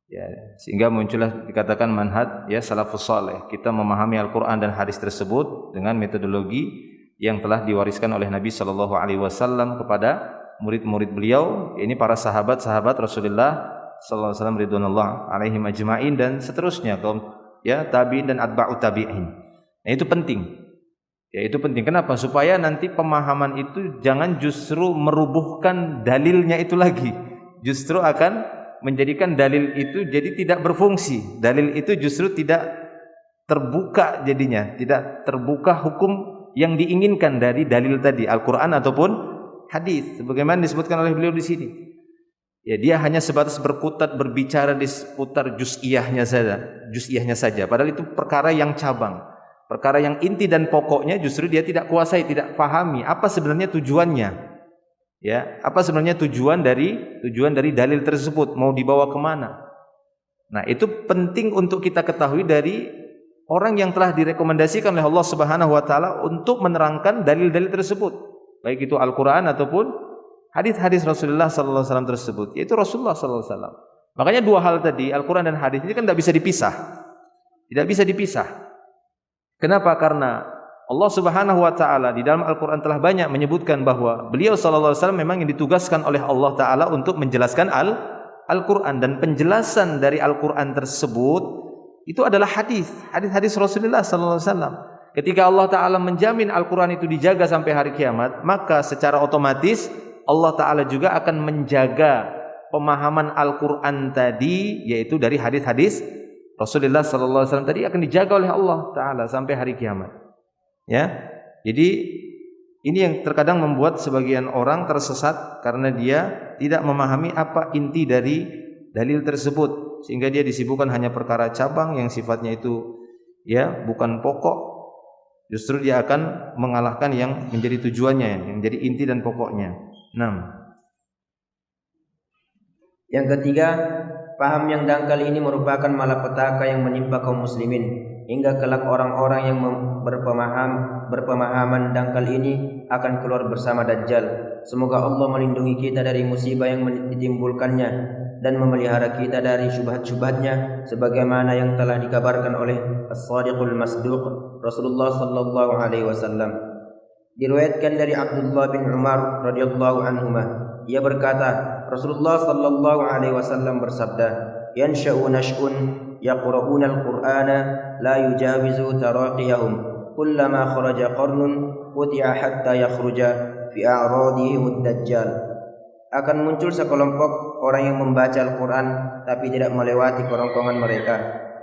Ya, sehingga muncullah dikatakan manhaj, ya, salafus saleh. Kita memahami Al-Qur'an dan hadis tersebut dengan metodologi yang telah diwariskan oleh Nabi sallallahu alaihi wasallam kepada murid-murid beliau, ini para sahabat-sahabat Rasulullah sallallahu alaihi wasallam ridwanullah alaihim ajma'in dan seterusnya, kaum, ya, tabi'in dan atba'ut tabi'in. Nah, itu penting. Ya, itu penting. Kenapa? Supaya nanti pemahaman itu jangan justru merubuhkan dalilnya itu lagi. Justru akan menjadikan dalil itu jadi tidak berfungsi. Dalil itu justru tidak terbuka jadinya, tidak terbuka hukum yang diinginkan dari dalil tadi, Al-Qur'an ataupun hadis. Sebagaimana disebutkan oleh beliau di sini. Ya, dia hanya sebatas berkutat berbicara di seputar juz'iyahnya saja. Padahal itu perkara yang cabang, perkara yang inti dan pokoknya justru dia tidak kuasai, tidak pahami apa sebenarnya tujuannya. Ya, apa sebenarnya tujuan dari dalil tersebut, mau dibawa kemana? Nah, itu penting untuk kita ketahui dari orang yang telah direkomendasikan oleh Allah Subhanahu wa taala untuk menerangkan dalil-dalil tersebut, baik itu Al-Qur'an ataupun hadis-hadis Rasulullah sallallahu alaihi wasallam tersebut, yaitu Rasulullah sallallahu alaihi wasallam. Makanya dua hal tadi, Al-Qur'an dan hadis ini kan tidak bisa dipisah. Tidak bisa dipisah. Kenapa? Karena Allah Subhanahu wa taala di dalam Al-Qur'an telah banyak menyebutkan bahwa beliau sallallahu alaihi wasallam memang yang ditugaskan oleh Allah taala untuk menjelaskan Al-Qur'an, dan penjelasan dari Al-Qur'an tersebut itu adalah hadis-hadis Rasulullah sallallahu alaihi wasallam. Ketika Allah taala menjamin Al-Qur'an itu dijaga sampai hari kiamat, maka secara otomatis Allah Ta'ala juga akan menjaga pemahaman Al-Quran tadi, yaitu dari hadis-hadis Rasulullah SAW tadi akan dijaga oleh Allah Ta'ala sampai hari kiamat. Ya, jadi ini yang terkadang membuat sebagian orang tersesat karena dia tidak memahami apa inti dari dalil tersebut, sehingga dia disibukkan hanya perkara cabang yang sifatnya itu, ya, bukan pokok. Justru dia akan mengalahkan yang menjadi tujuannya, yang menjadi inti dan pokoknya. 6. Yang ketiga, paham yang dangkal ini merupakan malapetaka yang menimpa kaum muslimin, hingga kelak orang-orang yang berpemahaman dangkal ini akan keluar bersama Dajjal, Semoga Allah melindungi kita dari musibah yang ditimbulkannya dan memelihara kita dari syubhat-syubhatnya sebagaimana yang telah dikabarkan oleh As-Shadiqul Masduq Rasulullah sallallahu alaihi wasallam. Diriwayatkan dari Abdullah bin Umar radhiyallahu anhuma, ia berkata, Rasulullah sallallahu alaihi wasallam bersabda, "Yansha'u nash'un yaqra'una al-Qur'ana la yujawizu taraqiyahum, kullama kharaja qarnun quti'a hatta yakhruja fi a'radihi ad-dajjal." Akan muncul sekelompok orang yang membaca Al-Quran tapi tidak melewati kerongkongan mereka.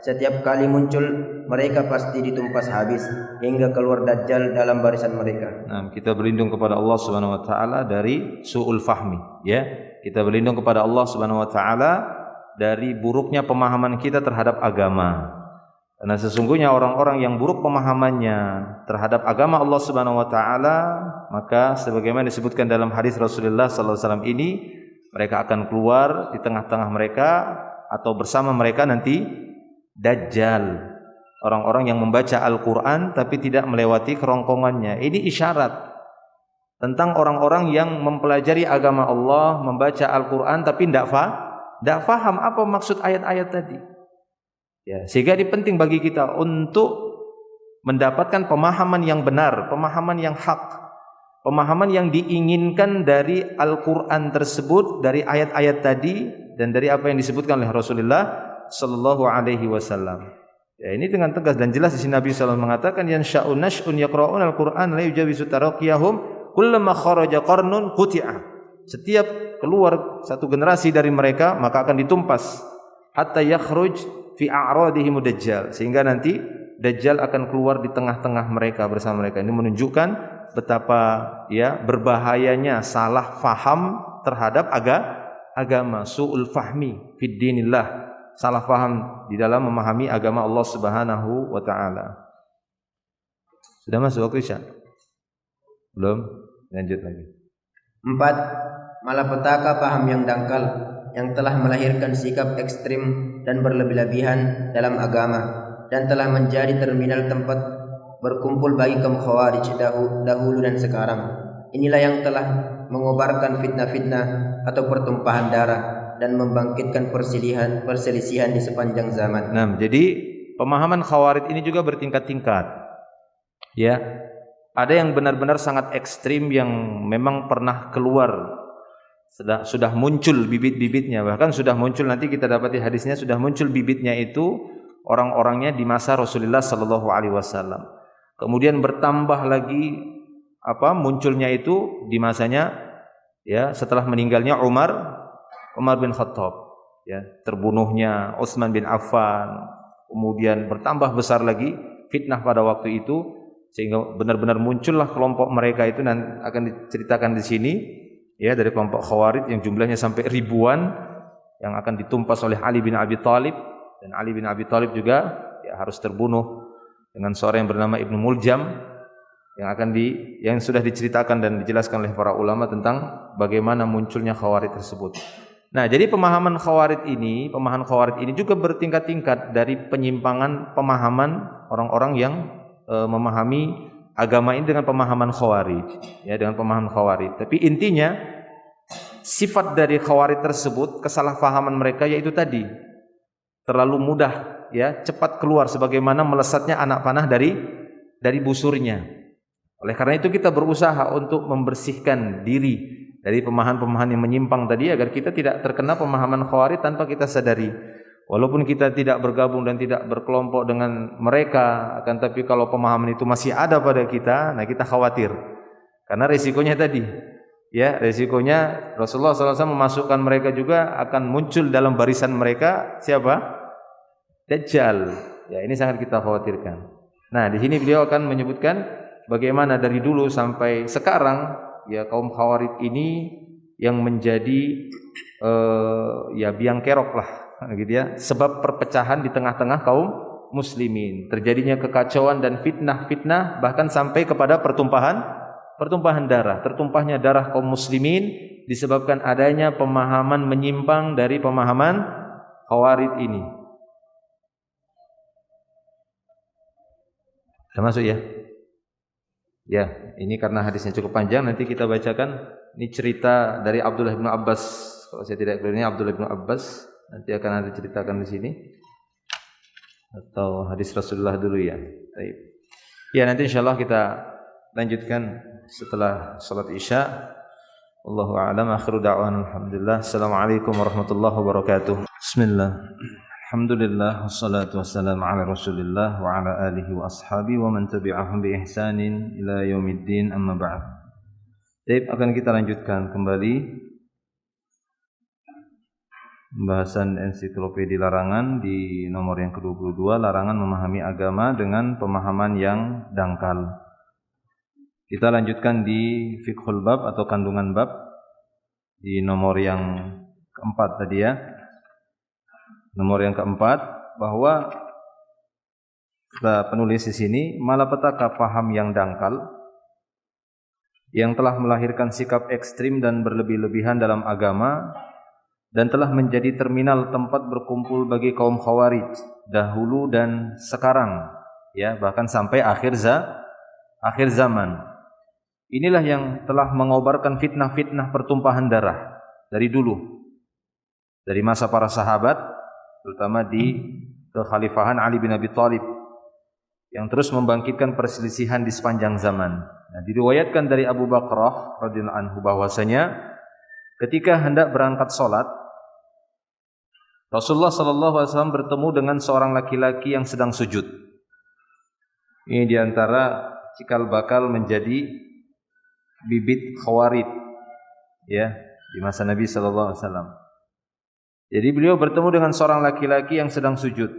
Setiap kali muncul mereka pasti ditumpas habis hingga keluar Dajjal dalam barisan mereka. Nah, kita berlindung kepada Allah Subhanahu wa taala dari su'ul fahmi, ya. Kita berlindung kepada Allah Subhanahu wa taala dari buruknya pemahaman kita terhadap agama. Karena sesungguhnya orang-orang yang buruk pemahamannya terhadap agama Allah Subhanahu wa taala, maka sebagaimana disebutkan dalam hadis Rasulullah sallallahu alaihi wasallam ini, mereka akan keluar di tengah-tengah mereka atau bersama mereka nanti Dajjal, orang-orang yang membaca Al-Quran tapi tidak melewati kerongkongannya. Ini isyarat tentang orang-orang yang mempelajari agama Allah, membaca Al-Quran tapi tidak faham apa maksud ayat-ayat tadi. Ya, sehingga ini penting bagi kita untuk mendapatkan pemahaman yang benar, pemahaman yang hak, pemahaman yang diinginkan dari Al-Quran tersebut, dari ayat-ayat tadi dan dari apa yang disebutkan oleh Rasulullah sallallahu alaihi wasallam. Ya, ini dengan tegas dan jelas di sini Nabi sallallahu mengatakan yansha'u nash'un yaqra'una al-Qur'an la yujawizu taraqiyahum kullama kharaja qarnun quti'a. Setiap keluar satu generasi dari mereka maka akan ditumpas hatta yakhruj fi a'radihim dajjal, sehingga nanti Dajjal akan keluar di tengah-tengah mereka bersama mereka. Ini menunjukkan betapa ya berbahayanya salah faham terhadap agama, su'ul fahmi fid dinillah, salah faham di dalam memahami agama Allah Subhanahu wa taala. Sudah masuk waktu Isya? Belum? Lanjut lagi. 4. Malapetaka paham yang dangkal yang telah melahirkan sikap ekstrim dan berlebih-lebihan dalam agama dan telah menjadi terminal tempat berkumpul bagi kaum Khawarij dahulu dan sekarang. Inilah yang telah mengobarkan fitnah-fitnah atau pertumpahan darah dan membangkitkan perselisihan di sepanjang zaman. Nah, jadi pemahaman Khawarij ini juga bertingkat-tingkat. Ya. Ada yang benar-benar sangat ekstrim yang memang pernah keluar, sudah muncul bibit-bibitnya, bahkan sudah muncul, nanti kita dapati hadisnya, sudah muncul bibitnya itu orang-orangnya di masa Rasulullah sallallahu alaihi wasallam. Kemudian bertambah lagi munculnya itu di masanya ya setelah meninggalnya Umar bin Khattab, ya, terbunuhnya Utsman bin Affan, kemudian bertambah besar lagi fitnah pada waktu itu sehingga benar-benar muncullah kelompok mereka itu, dan akan diceritakan di sini ya, dari kelompok Khawarij yang jumlahnya sampai ribuan yang akan ditumpas oleh Ali bin Abi Thalib, dan Ali bin Abi Thalib juga ya harus terbunuh dengan seorang yang bernama Ibnu Muljam yang sudah diceritakan dan dijelaskan oleh para ulama tentang bagaimana munculnya Khawarij tersebut. Nah, jadi pemahaman Khawarij ini juga bertingkat-tingkat dari penyimpangan pemahaman orang-orang yang memahami agama ini dengan pemahaman Khawarij, ya, dengan pemahaman Khawarij. Tapi intinya sifat dari Khawarij tersebut, kesalahpahaman mereka yaitu tadi terlalu mudah, ya, cepat keluar sebagaimana melesatnya anak panah dari busurnya. Oleh karena itu kita berusaha untuk membersihkan diri dari pemahaman-pemahaman yang menyimpang tadi agar kita tidak terkena pemahaman Khawarij tanpa kita sadari. Walaupun kita tidak bergabung dan tidak berkelompok dengan mereka, akan tapi kalau pemahaman itu masih ada pada kita, nah kita khawatir. Karena resikonya tadi, ya, resikonya Rasulullah SAW memasukkan mereka juga akan muncul dalam barisan mereka siapa? Dajjal. Ya, ini sangat kita khawatirkan. Nah, di sini beliau akan menyebutkan bagaimana dari dulu sampai sekarang ya kaum Khawarij ini yang menjadi ya biang kerok lah gitu ya, sebab perpecahan di tengah-tengah kaum muslimin, terjadinya kekacauan dan fitnah-fitnah, bahkan sampai kepada pertumpahan darah, tertumpahnya darah kaum muslimin disebabkan adanya pemahaman menyimpang dari pemahaman Khawarij ini. Sudah masuk ya? Ya, ini karena hadisnya cukup panjang, nanti kita bacakan Ini cerita dari Abdullah bin Abbas. Kalau saya tidak keliru ini Abdullah bin Abbas. Nanti akan ada ceritakan di sini. Atau hadis Rasulullah dulu ya. Baik. Ya, nanti insyaallah kita lanjutkan setelah salat Isya. Wallahu a'lam. Akhiru da'wana alhamdulillah. Assalamualaikum warahmatullahi wabarakatuh. Bismillah. Alhamdulillah wassalatu wassalamu ala Rasulillah wa ala alihi wa ashabi wa man tabi'ahum bi ihsanin ila yaumiddin, amma ba'd. Baik, akan kita lanjutkan kembali pembahasan ensiklopedia larangan di nomor yang ke-22, larangan memahami agama dengan pemahaman yang dangkal. Kita lanjutkan di fiqhul bab atau kandungan bab di nomor yang keempat tadi ya. Nomor yang keempat, bahwa penulis di sini malapetaka paham yang dangkal yang telah melahirkan sikap ekstrim dan berlebih-lebihan dalam agama dan telah menjadi terminal tempat berkumpul bagi kaum Khawarij dahulu dan sekarang, ya, bahkan sampai akhir zaman. Inilah yang telah mengobarkan fitnah-fitnah pertumpahan darah dari dulu, dari masa para sahabat, terutama di kekhalifahan Ali bin Abi Thalib, yang terus membangkitkan perselisihan di sepanjang zaman. Nah, diriwayatkan dari Abu Bakrah radhiyallahu anhu bahwasanya ketika hendak berangkat salat, Rasulullah sallallahu alaihi wasallam bertemu dengan seorang laki-laki yang sedang sujud. Ini diantara cikal bakal menjadi bibit Khawarij, ya, di masa Nabi sallallahu alaihi wasallam. Jadi beliau bertemu dengan seorang laki-laki yang sedang sujud.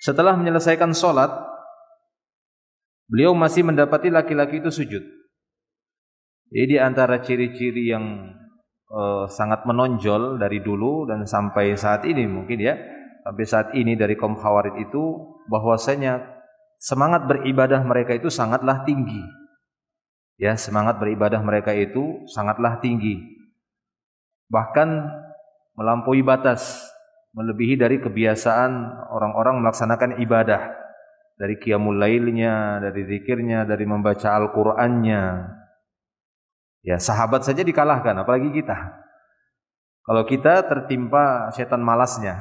Setelah menyelesaikan salat, beliau masih mendapati laki-laki itu sujud. Jadi di antara ciri-ciri yang sangat menonjol dari dulu dan sampai saat ini mungkin ya, sampai saat ini dari kaum Khawarij itu bahwasanya semangat beribadah mereka itu sangatlah tinggi. Ya, semangat beribadah mereka itu sangatlah tinggi. Bahkan melampaui batas, melebihi dari kebiasaan orang-orang melaksanakan ibadah. Dari qiyamul lailnya, dari zikirnya, dari membaca Al-Qur'annya. Ya, sahabat saja dikalahkan, apalagi kita. Kalau kita tertimpa setan malasnya.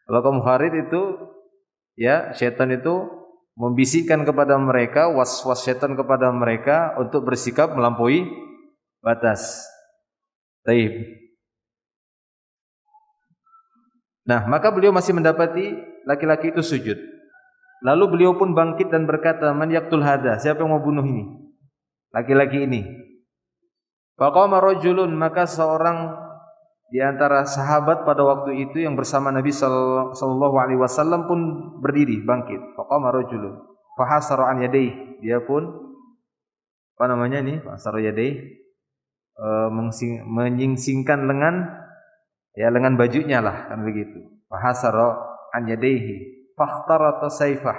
Kalau kaum Khawarij itu, ya, setan itu membisikkan kepada mereka, was-was setan kepada mereka untuk bersikap melampaui batas. Taib. Nah, maka beliau masih mendapati laki-laki itu sujud. Lalu beliau pun bangkit dan berkata, "Man yaqtul hadza?" Siapa yang mau bunuh ini? Laki-laki ini. Faqama rajulun, maka seorang di antara sahabat pada waktu itu yang bersama Nabi sallallahu alaihi wasallam pun berdiri, bangkit. Faqama rajulun, fahasara an yadayhi. Dia pun fahasara yadayhi, menyingsingkan lengan, ya, lengan bajunya lah, kan begitu. Fahasara an yadayhi fakhtarata sayfah.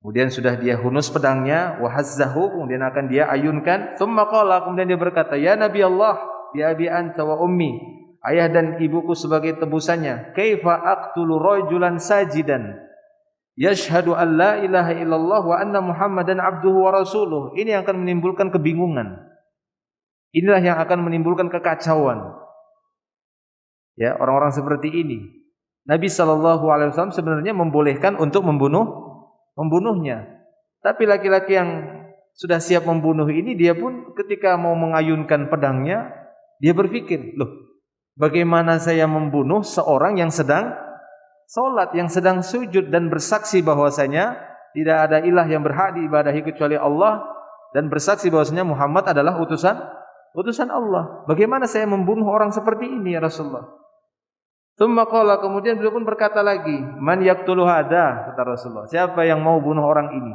Kemudian sudah dia hunus pedangnya, wahazzahu, kemudian akan dia ayunkan. Tsumma qala, kemudian dia berkata, "Ya Nabi Allah, bi abi anta wa ummi." Ayah dan ibuku sebagai tebusannya. "Kaifa aqtulu rajulan sajidan yashhadu an la ilaha illallah wa anna Muhammadan abduhu wa rasuluh." Ini yang akan menimbulkan kebingungan. Inilah yang akan menimbulkan kekacauan. Ya, orang-orang seperti ini. Nabi sallallahu alaihi wasallam sebenarnya membolehkan untuk membunuhnya. Tapi laki-laki yang sudah siap membunuh ini, dia pun ketika mau mengayunkan pedangnya, dia berpikir, "Loh, bagaimana saya membunuh seorang yang sedang salat, yang sedang sujud dan bersaksi bahwasanya tidak ada ilah yang berhak diibadahi kecuali Allah dan bersaksi bahwasanya Muhammad adalah utusan Allah. Bagaimana saya membunuh orang seperti ini ya Rasulullah?" Tsumma qala, kemudian beliau pun berkata lagi, "Man yaqtulu hadza?" kata Rasulullah. Siapa yang mau bunuh orang ini?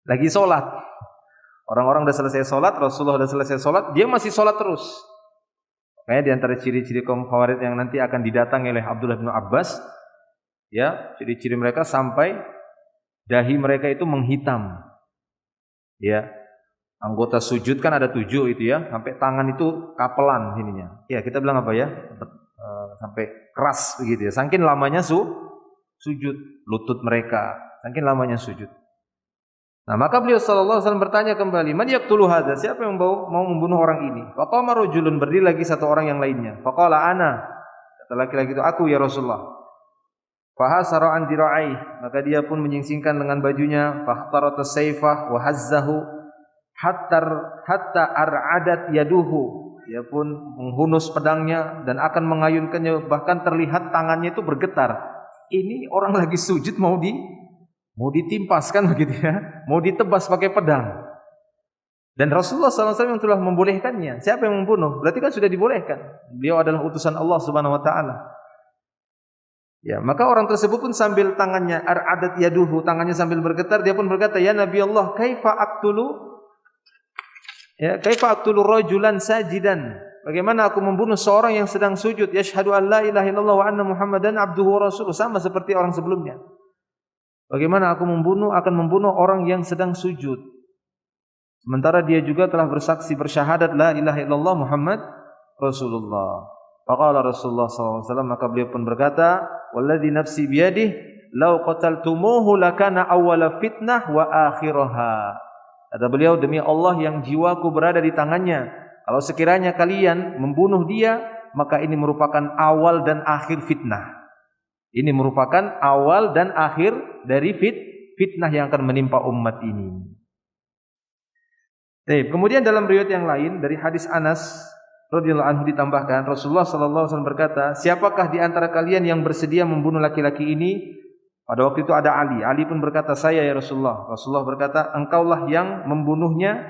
Lagi salat. Orang-orang sudah selesai salat, Rasulullah sudah selesai salat, dia masih salat terus. Makanya di antara ciri-ciri kaum Khawarij yang nanti akan didatangi oleh Abdullah bin Abbas, ya, ciri-ciri mereka sampai dahi mereka itu menghitam. Ya. Anggota sujud kan ada 7 itu ya, sampai tangan itu kapelan ininya. Ya, kita bilang apa ya? Sampai keras begitu ya. Saking lamanya sujud, lutut mereka, saking lamanya sujud. Nah, maka beliau sallallahu alaihi wasallam bertanya kembali, "Man yaqtulu hadza?" Siapa yang mau membunuh orang ini? Faqama rajulun, berdiri lagi satu orang yang lainnya. Faqala ana. Kata laki-laki itu, "Aku ya Rasulullah." Fahasara an dira'ai, maka dia pun menyingsingkan lengan bajunya, fakhtarata sayfah wa hazzahu hatta ar'adat yaduhu. Dia pun menghunus pedangnya dan akan mengayunkannya, bahkan terlihat tangannya itu bergetar. Ini orang lagi sujud mau ditimpas kan begitu ya, mau ditebas pakai pedang. Dan Rasulullah SAW yang telah membolehkannya. Siapa yang membunuh? Berarti kan sudah dibolehkan. Beliau adalah utusan Allah Subhanahu Wa Taala. Ya, maka orang tersebut pun sambil tangannya ar'adat yaduhu, tangannya sambil bergetar, dia pun berkata, "Ya Nabi Allah, kaifa aqtulu rajulan sajidan?" Bagaimana aku membunuh seorang yang sedang sujud, yashhadu an la ilaha illallah wa anna Muhammadan abduhu wa rasuluh, sama seperti orang sebelumnya. Bagaimana aku akan membunuh orang yang sedang sujud, sementara dia juga telah bersaksi bersyahadat la ilaha illallah Muhammad Rasulullah. Faqala Rasulullah SAW, maka beliau pun berkata, "Walladzi nafsi biyadihi law qataltumuhu lakana awwala fitnah wa akhiraha." Kata beliau, demi Allah yang jiwaku berada di tangannya, kalau sekiranya kalian membunuh dia, maka ini merupakan awal dan akhir fitnah. Ini merupakan awal dan akhir dari fitnah yang akan menimpa umat ini. Kemudian dalam riwayat yang lain dari hadis Anas radhiyallahu anhu ditambahkan, Rasulullah sallallahu alaihi wasallam berkata, "Siapakah di antara kalian yang bersedia membunuh laki-laki ini?" Pada waktu itu ada Ali. Ali pun berkata, "Saya ya Rasulullah." Rasulullah berkata, "Engkaulah yang membunuhnya,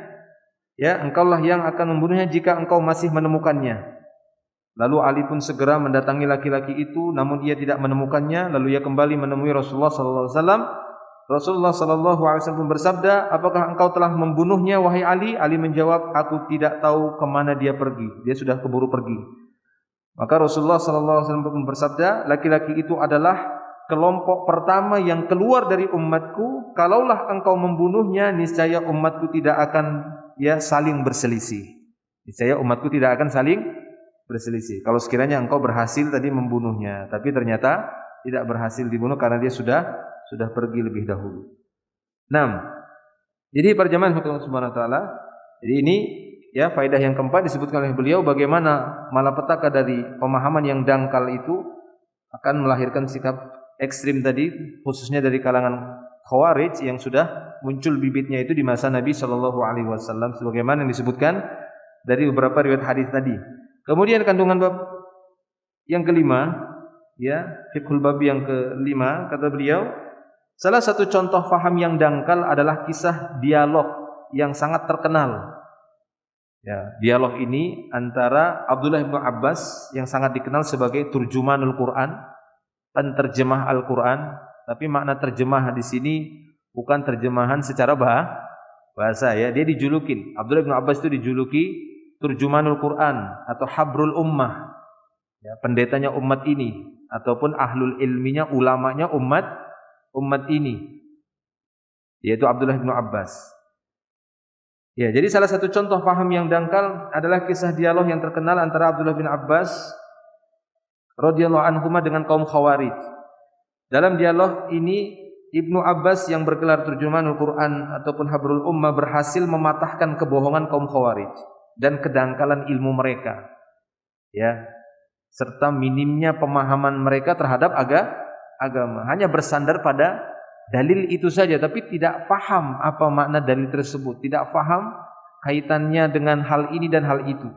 ya, engkaulah yang akan membunuhnya jika engkau masih menemukannya." Lalu Ali pun segera mendatangi laki-laki itu, namun ia tidak menemukannya. Lalu ia kembali menemui Rasulullah sallallahu alaihi wasallam. Rasulullah sallallahu alaihi wasallam bersabda, "Apakah engkau telah membunuhnya wahai Ali?" Ali menjawab, "Aku tidak tahu kemana dia pergi. Dia sudah keburu pergi." Maka Rasulullah sallallahu alaihi wasallam bersabda, "Laki-laki itu adalah kelompok pertama yang keluar dari umatku. Kalaulah engkau membunuhnya, niscaya umatku tidak akan saling berselisih. Niscaya umatku tidak akan saling berselisih. Kalau sekiranya engkau berhasil tadi membunuhnya, tapi ternyata tidak berhasil dibunuh karena dia sudah pergi lebih dahulu." 6. Jadi para jemaah subhanahu wa taala, jadi ini ya faedah yang keempat disebutkan oleh beliau, bagaimana malapetaka dari pemahaman yang dangkal itu akan melahirkan sikap ekstrim tadi, khususnya dari kalangan Khawarij yang sudah muncul bibitnya itu di masa Nabi sallallahu alaihi wasallam, sebagaimana yang disebutkan dari beberapa riwayat hadis tadi. Kemudian kandungan bab yang kelima, ya, fiqhul bab yang kelima, kata beliau, salah satu contoh faham yang dangkal adalah kisah dialog yang sangat terkenal. Ya, dialog ini antara Abdullah bin Abbas yang sangat dikenal sebagai turjumanul Quran, penterjemah Al-Quran, tapi makna terjemah di sini bukan terjemahan secara bahasa ya. Dia dijulukin, Abdullah bin Abbas itu dijuluki turjumanul Quran atau habrul ummah, ya, pendetanya umat ini ataupun ahlul ilminya, ulamanya umat ini, yaitu Abdullah bin Abbas. Ya, jadi salah satu contoh paham yang dangkal adalah kisah dialog yang terkenal antara Abdullah bin Abbas radhiyallahu anhuma dengan kaum Khawarij. Dalam dialog ini Ibnu Abbas yang bergelar turjumanul Quran ataupun habrul ummah berhasil mematahkan kebohongan kaum Khawarij dan kedangkalan ilmu mereka, ya, serta minimnya pemahaman mereka terhadap agama. Hanya bersandar pada dalil itu saja, tapi tidak faham apa makna dalil tersebut, tidak faham kaitannya dengan hal ini dan hal itu.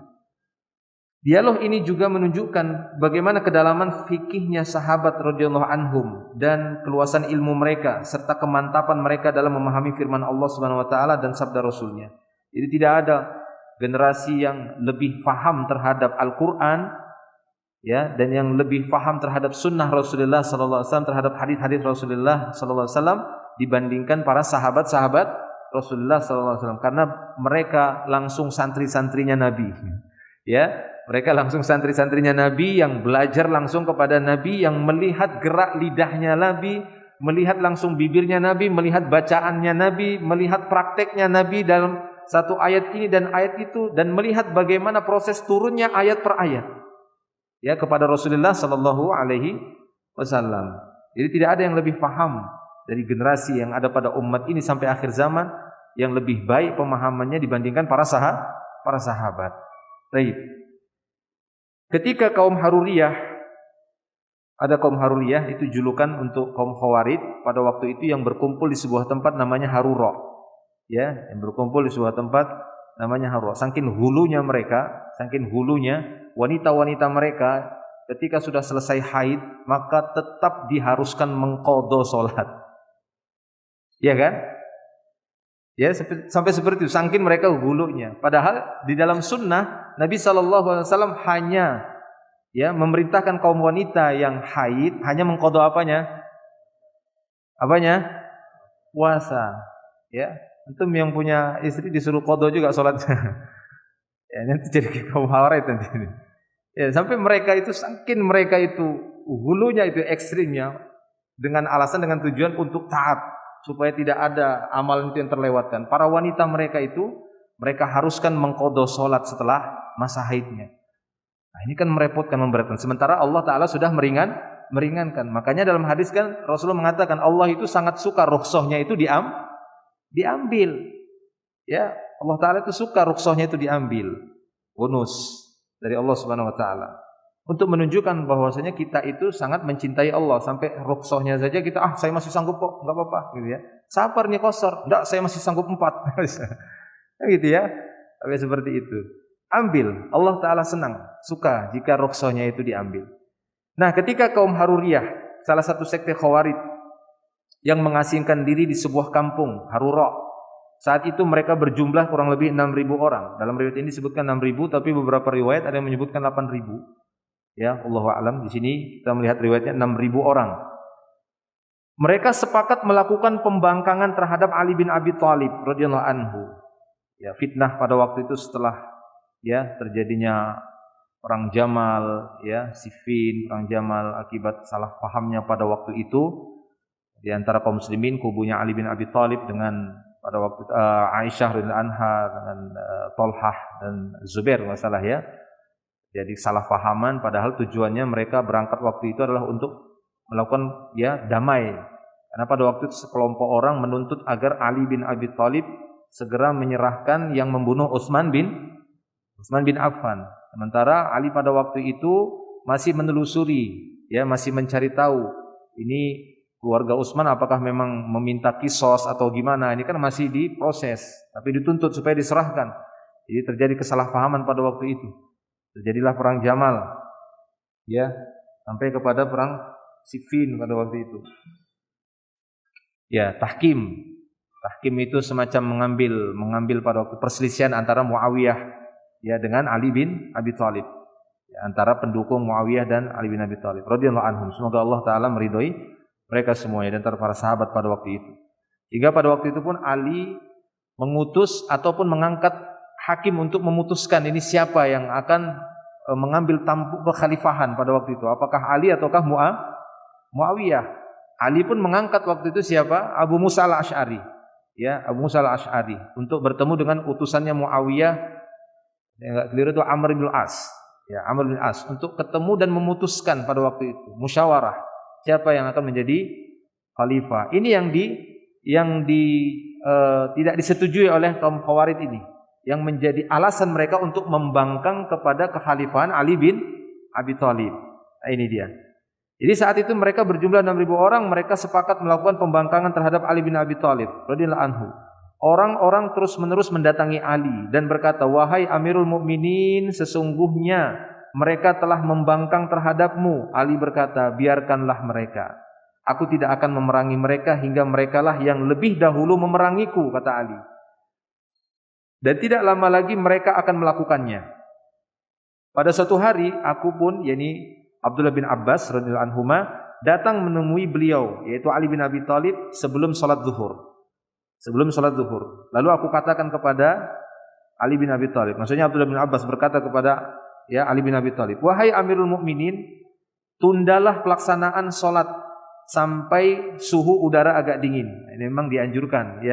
Dialog ini juga menunjukkan bagaimana kedalaman fikihnya sahabat radhiyallahu anhum dan keluasan ilmu mereka serta kemantapan mereka dalam memahami firman Allah Subhanahu wa taala dan sabda Rasulnya. Jadi tidak ada generasi yang lebih faham terhadap Al-Qur'an, ya, dan yang lebih faham terhadap sunnah Rasulullah sallallahu alaihi wasallam, terhadap hadis-hadis Rasulullah sallallahu alaihi wasallam dibandingkan para sahabat-sahabat Rasulullah sallallahu alaihi wasallam, karena mereka langsung santri-santrinya Nabi. Ya, mereka langsung santri-santrinya Nabi yang belajar langsung kepada Nabi, yang melihat gerak lidahnya Nabi, melihat langsung bibirnya Nabi, melihat bacaannya Nabi, melihat prakteknya Nabi dalam satu ayat ini dan ayat itu, dan melihat bagaimana proses turunnya ayat per ayat, ya, kepada Rasulullah sallallahu alaihi wasallam. Jadi tidak ada yang lebih paham dari generasi yang ada pada umat ini sampai akhir zaman yang lebih baik pemahamannya dibandingkan para sahabat. Baik. Ketika kaum Haruriyah, ada kaum Haruriyah itu julukan untuk kaum Khawarij pada waktu itu yang berkumpul di sebuah tempat namanya Harura. Ya, yang berkumpul di sebuah tempat namanya Harura. Saking hulunya wanita-wanita mereka ketika sudah selesai haid maka tetap diharuskan mengqadha salat. Ya kan? Ya, sampai seperti itu, saking mereka hulunya. Padahal di dalam sunnah Nabi SAW hanya memerintahkan kaum wanita yang haid hanya mengqadha apanya? Puasa. Ya, antum yang punya istri disuruh qadha juga salatnya. Ya, nanti jadi kaum Khawarij nanti. Ya, sampai mereka itu saking mereka itu hulunya itu ekstrimnya dengan alasan dengan tujuan untuk taat supaya tidak ada amalan itu yang terlewatkan. Para wanita mereka haruskan mengqadha salat setelah masa haidnya. Nah, ini kan merepotkan, memberatkan. Sementara Allah Taala sudah meringankan. Makanya dalam hadis kan Rasulullah mengatakan Allah itu sangat suka rukhsahnya itu diambil. Ya, Allah Taala itu suka rukhsahnya itu diambil. Bonus dari Allah Subhanahu wa taala. Untuk menunjukkan bahwasanya kita itu sangat mencintai Allah sampai rukhsahnya saja kita saya masih sanggup kok, enggak apa-apa gitu ya. Safar nih qasar, enggak saya masih sanggup 4. Gitu ya. Sampai seperti itu. Ambil, Allah Taala senang, suka jika rukhsahnya itu diambil. Nah, ketika kaum Haruriyah, salah satu sekte Khawarij yang mengasingkan diri di sebuah kampung, Harura. Saat itu mereka berjumlah kurang lebih 6.000 orang. Dalam riwayat ini disebutkan 6.000, tapi beberapa riwayat ada yang menyebutkan 8.000. Ya, Allahu a'lam. Di sini kita melihat riwayatnya 6.000 orang. Mereka sepakat melakukan pembangkangan terhadap Ali bin Abi Thalib radhiyallahu anhu. Ya, fitnah pada waktu itu setelah terjadinya perang Jamal, Siffin, perang Jamal akibat salah pahamnya pada waktu itu di antara kaum muslimin, kubunya Ali bin Abi Thalib dengan pada waktu Aisyah radhiyallahu anha dengan Thalhah dan Zubair masalah ya. Jadi salah pahaman padahal tujuannya mereka berangkat waktu itu adalah untuk melakukan damai. Karena pada waktu itu sekelompok orang menuntut agar Ali bin Abi Thalib segera menyerahkan yang membunuh Utsman bin Affan. Sementara Ali pada waktu itu masih menelusuri, masih mencari tahu ini keluarga Utsman apakah memang meminta kisos atau gimana, ini kan masih diproses, tapi dituntut supaya diserahkan. Jadi terjadi kesalahpahaman pada waktu itu. Terjadilah perang Jamal. Sampai kepada perang Siffin pada waktu itu. Tahkim. Tahkim itu semacam mengambil pada waktu perselisihan antara Muawiyah dengan Ali bin Abi Thalib. Antara pendukung Muawiyah dan Ali bin Abi Thalib radhiyallahu anhum. Semoga Allah Taala meridhoi mereka semuanya dan antara para sahabat pada waktu itu. Hingga pada waktu itu pun Ali mengutus ataupun mengangkat hakim untuk memutuskan ini siapa yang akan mengambil tampuk kekhalifahan pada waktu itu. Apakah Ali ataukah Muawiyah? Ali pun mengangkat waktu itu siapa? Abu Musa al-Asy'ari. Abu Musa al-Asy'ari untuk bertemu dengan utusannya Muawiyah. Enggak keliru itu Amr bin As. Amr bin As untuk ketemu dan memutuskan pada waktu itu, musyawarah siapa yang akan menjadi khalifah. Ini yang tidak disetujui oleh kaum Khawarij ini, yang menjadi alasan mereka untuk membangkang kepada kekhalifahan Ali bin Abi Thalib. Nah, ini dia. Jadi saat itu mereka berjumlah 6.000 orang, mereka sepakat melakukan pembangkangan terhadap Ali bin Abi Thalib radhiyallahu anhu. Orang-orang terus-menerus mendatangi Ali dan berkata, "Wahai Amirul Mukminin, sesungguhnya mereka telah membangkang terhadapmu." Ali berkata, "Biarkanlah mereka. Aku tidak akan memerangi mereka hingga merekalah yang lebih dahulu memerangiku," kata Ali. Dan tidak lama lagi mereka akan melakukannya. Pada suatu hari aku pun, yakni Abdullah bin Abbas radhiyallahu anhuma, datang menemui beliau, yaitu Ali bin Abi Thalib sebelum salat zuhur. Lalu aku katakan kepada Ali bin Abi Thalib, maksudnya Abdullah bin Abbas berkata kepada Ali bin Abi Thalib, "Wahai Amirul Mukminin, tundalah pelaksanaan salat sampai suhu udara agak dingin." Ini memang dianjurkan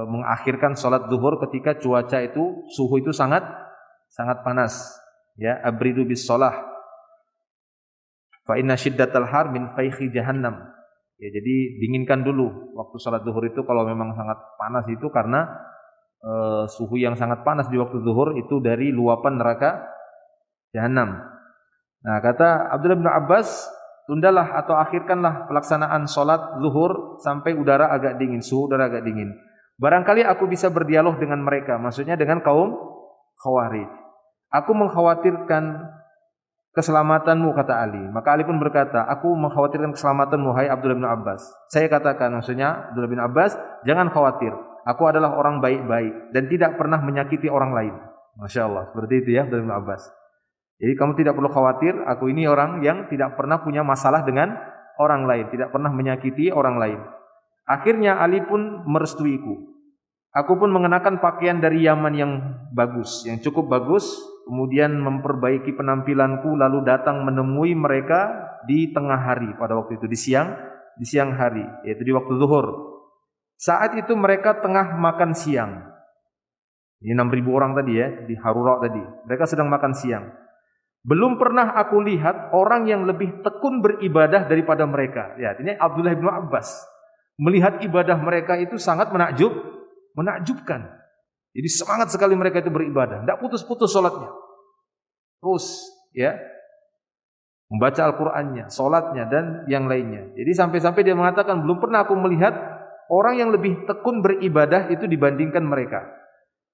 mengakhirkan salat zuhur ketika cuaca itu suhu itu sangat panas. Abridu bis shalah fa inna syiddatal har min fayhi jahannam. Ya, jadi dinginkan dulu waktu salat zuhur itu kalau memang sangat panas itu karena suhu yang sangat panas di waktu zuhur itu dari luapan neraka jahanam. Nah, kata Abdullah bin Abbas, tundalah atau akhirkanlah pelaksanaan salat zuhur sampai udara agak dingin, suhu udara agak dingin. Barangkali aku bisa berdialog dengan mereka, maksudnya dengan kaum Khawarij. Aku mengkhawatirkan keselamatanmu, kata Ali. Maka Ali pun berkata, aku mengkhawatirkan keselamatanmu, hai Abdullah bin Abbas. Saya katakan, maksudnya Abdullah bin Abbas, jangan khawatir. Aku adalah orang baik-baik dan tidak pernah menyakiti orang lain. Masya Allah, seperti itu ya Abdullah bin Abbas. Jadi kamu tidak perlu khawatir, aku ini orang yang tidak pernah punya masalah dengan orang lain, tidak pernah menyakiti orang lain. Akhirnya Ali pun merestuiku. Aku pun mengenakan pakaian dari Yaman yang bagus, yang cukup bagus, kemudian memperbaiki penampilanku lalu datang menemui mereka di tengah hari pada waktu itu, di siang hari, yaitu di waktu zuhur. Saat itu mereka tengah makan siang. Ini 6.000 orang tadi ya, di Harura tadi. Mereka sedang makan siang. Belum pernah aku lihat orang yang lebih tekun beribadah daripada mereka. Ya, ini Abdullah bin Abbas. Melihat ibadah mereka itu sangat menakjubkan. Jadi semangat sekali mereka itu beribadah, tidak putus-putus salatnya. Terus ya, membaca Al-Qur'annya, salatnya dan yang lainnya. Jadi sampai-sampai dia mengatakan belum pernah aku melihat orang yang lebih tekun beribadah itu dibandingkan mereka.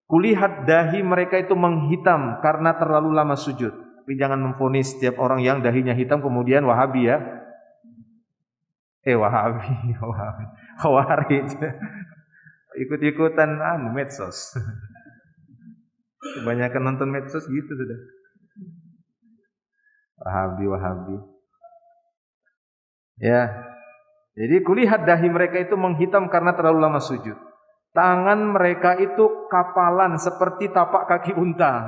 Kulihat dahi mereka itu menghitam karena terlalu lama sujud. Tapi jangan memvonis setiap orang yang dahinya hitam kemudian Wahabi ya. Wahabi. Khawarij. Ikut-ikutan medsos. Kebanyakan nonton medsos gitu sudah. Wahabi. Ya. Jadi kulihat dahi mereka itu menghitam karena terlalu lama sujud. Tangan mereka itu kapalan seperti tapak kaki unta,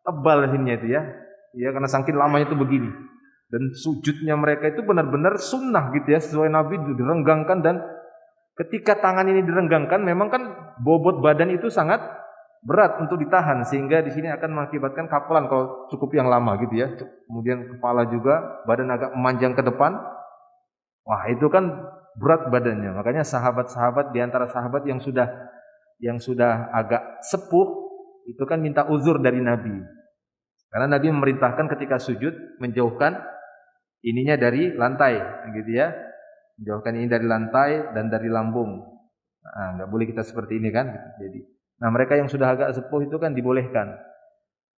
tebal sininya itu ya. Ya, karena saking lamanya itu begini. Dan sujudnya mereka itu benar-benar sunnah gitu ya, sesuai Nabi direnggangkan, dan ketika tangan ini direnggangkan memang kan bobot badan itu sangat berat untuk ditahan, sehingga di sini akan mengakibatkan kapalan kalau cukup yang lama gitu ya. Kemudian kepala juga, badan agak memanjang ke depan. Wah, itu kan berat badannya. Makanya sahabat-sahabat, di antara sahabat yang sudah agak sepuh itu kan minta uzur dari Nabi. Karena Nabi memerintahkan ketika sujud menjauhkan ininya dari lantai, gitu ya. Menjauhkan ini dari lantai dan dari lambung. Nah, enggak boleh kita seperti ini kan. Jadi, nah mereka yang sudah agak sepuh itu kan dibolehkan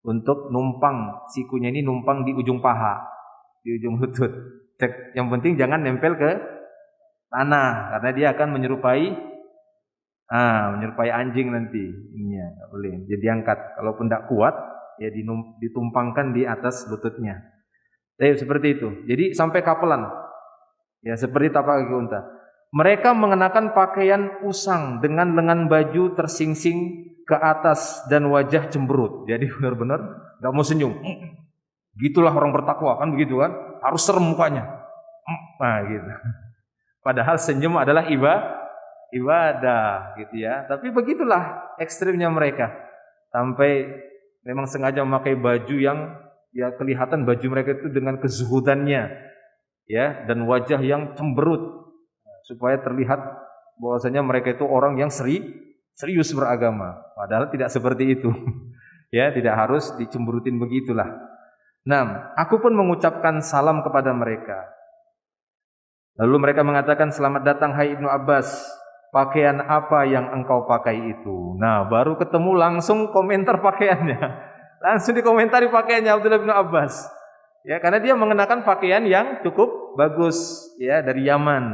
untuk numpang, sikunya ini numpang di ujung paha, di ujung lutut. Yang penting jangan nempel ke tanah karena dia akan menyerupai anjing nanti. Ininya enggak boleh. Jadi angkat. Kalaupun tidak kuat ya ditumpangkan di atas lututnya. Jadi seperti itu. Jadi sampai kapelan. Ya seperti tapak kaki unta. Mereka mengenakan pakaian usang dengan lengan baju tersingsing ke atas dan wajah cemberut. Jadi benar-benar enggak mau senyum. Gitulah orang bertakwa kan begitu kan? Harus serem mukanya. Nah gitu. Padahal senyum adalah ibadah gitu ya. Tapi begitulah ekstrimnya mereka. Sampai memang sengaja memakai baju yang ya kelihatan baju mereka itu dengan kezuhudannya ya, dan wajah yang cemberut supaya terlihat bahwasanya mereka itu orang yang serius beragama. Padahal tidak seperti itu. Ya, tidak harus dicemberutin begitulah. Nah, aku pun mengucapkan salam kepada mereka. Lalu mereka mengatakan, "Selamat datang hai Ibnu Abbas. Pakaian apa yang engkau pakai itu?" Nah, baru ketemu langsung komentar pakaiannya. Langsung dikomentari pakaiannya Abdullah bin Abbas. Ya, karena dia mengenakan pakaian yang cukup bagus ya dari Yaman.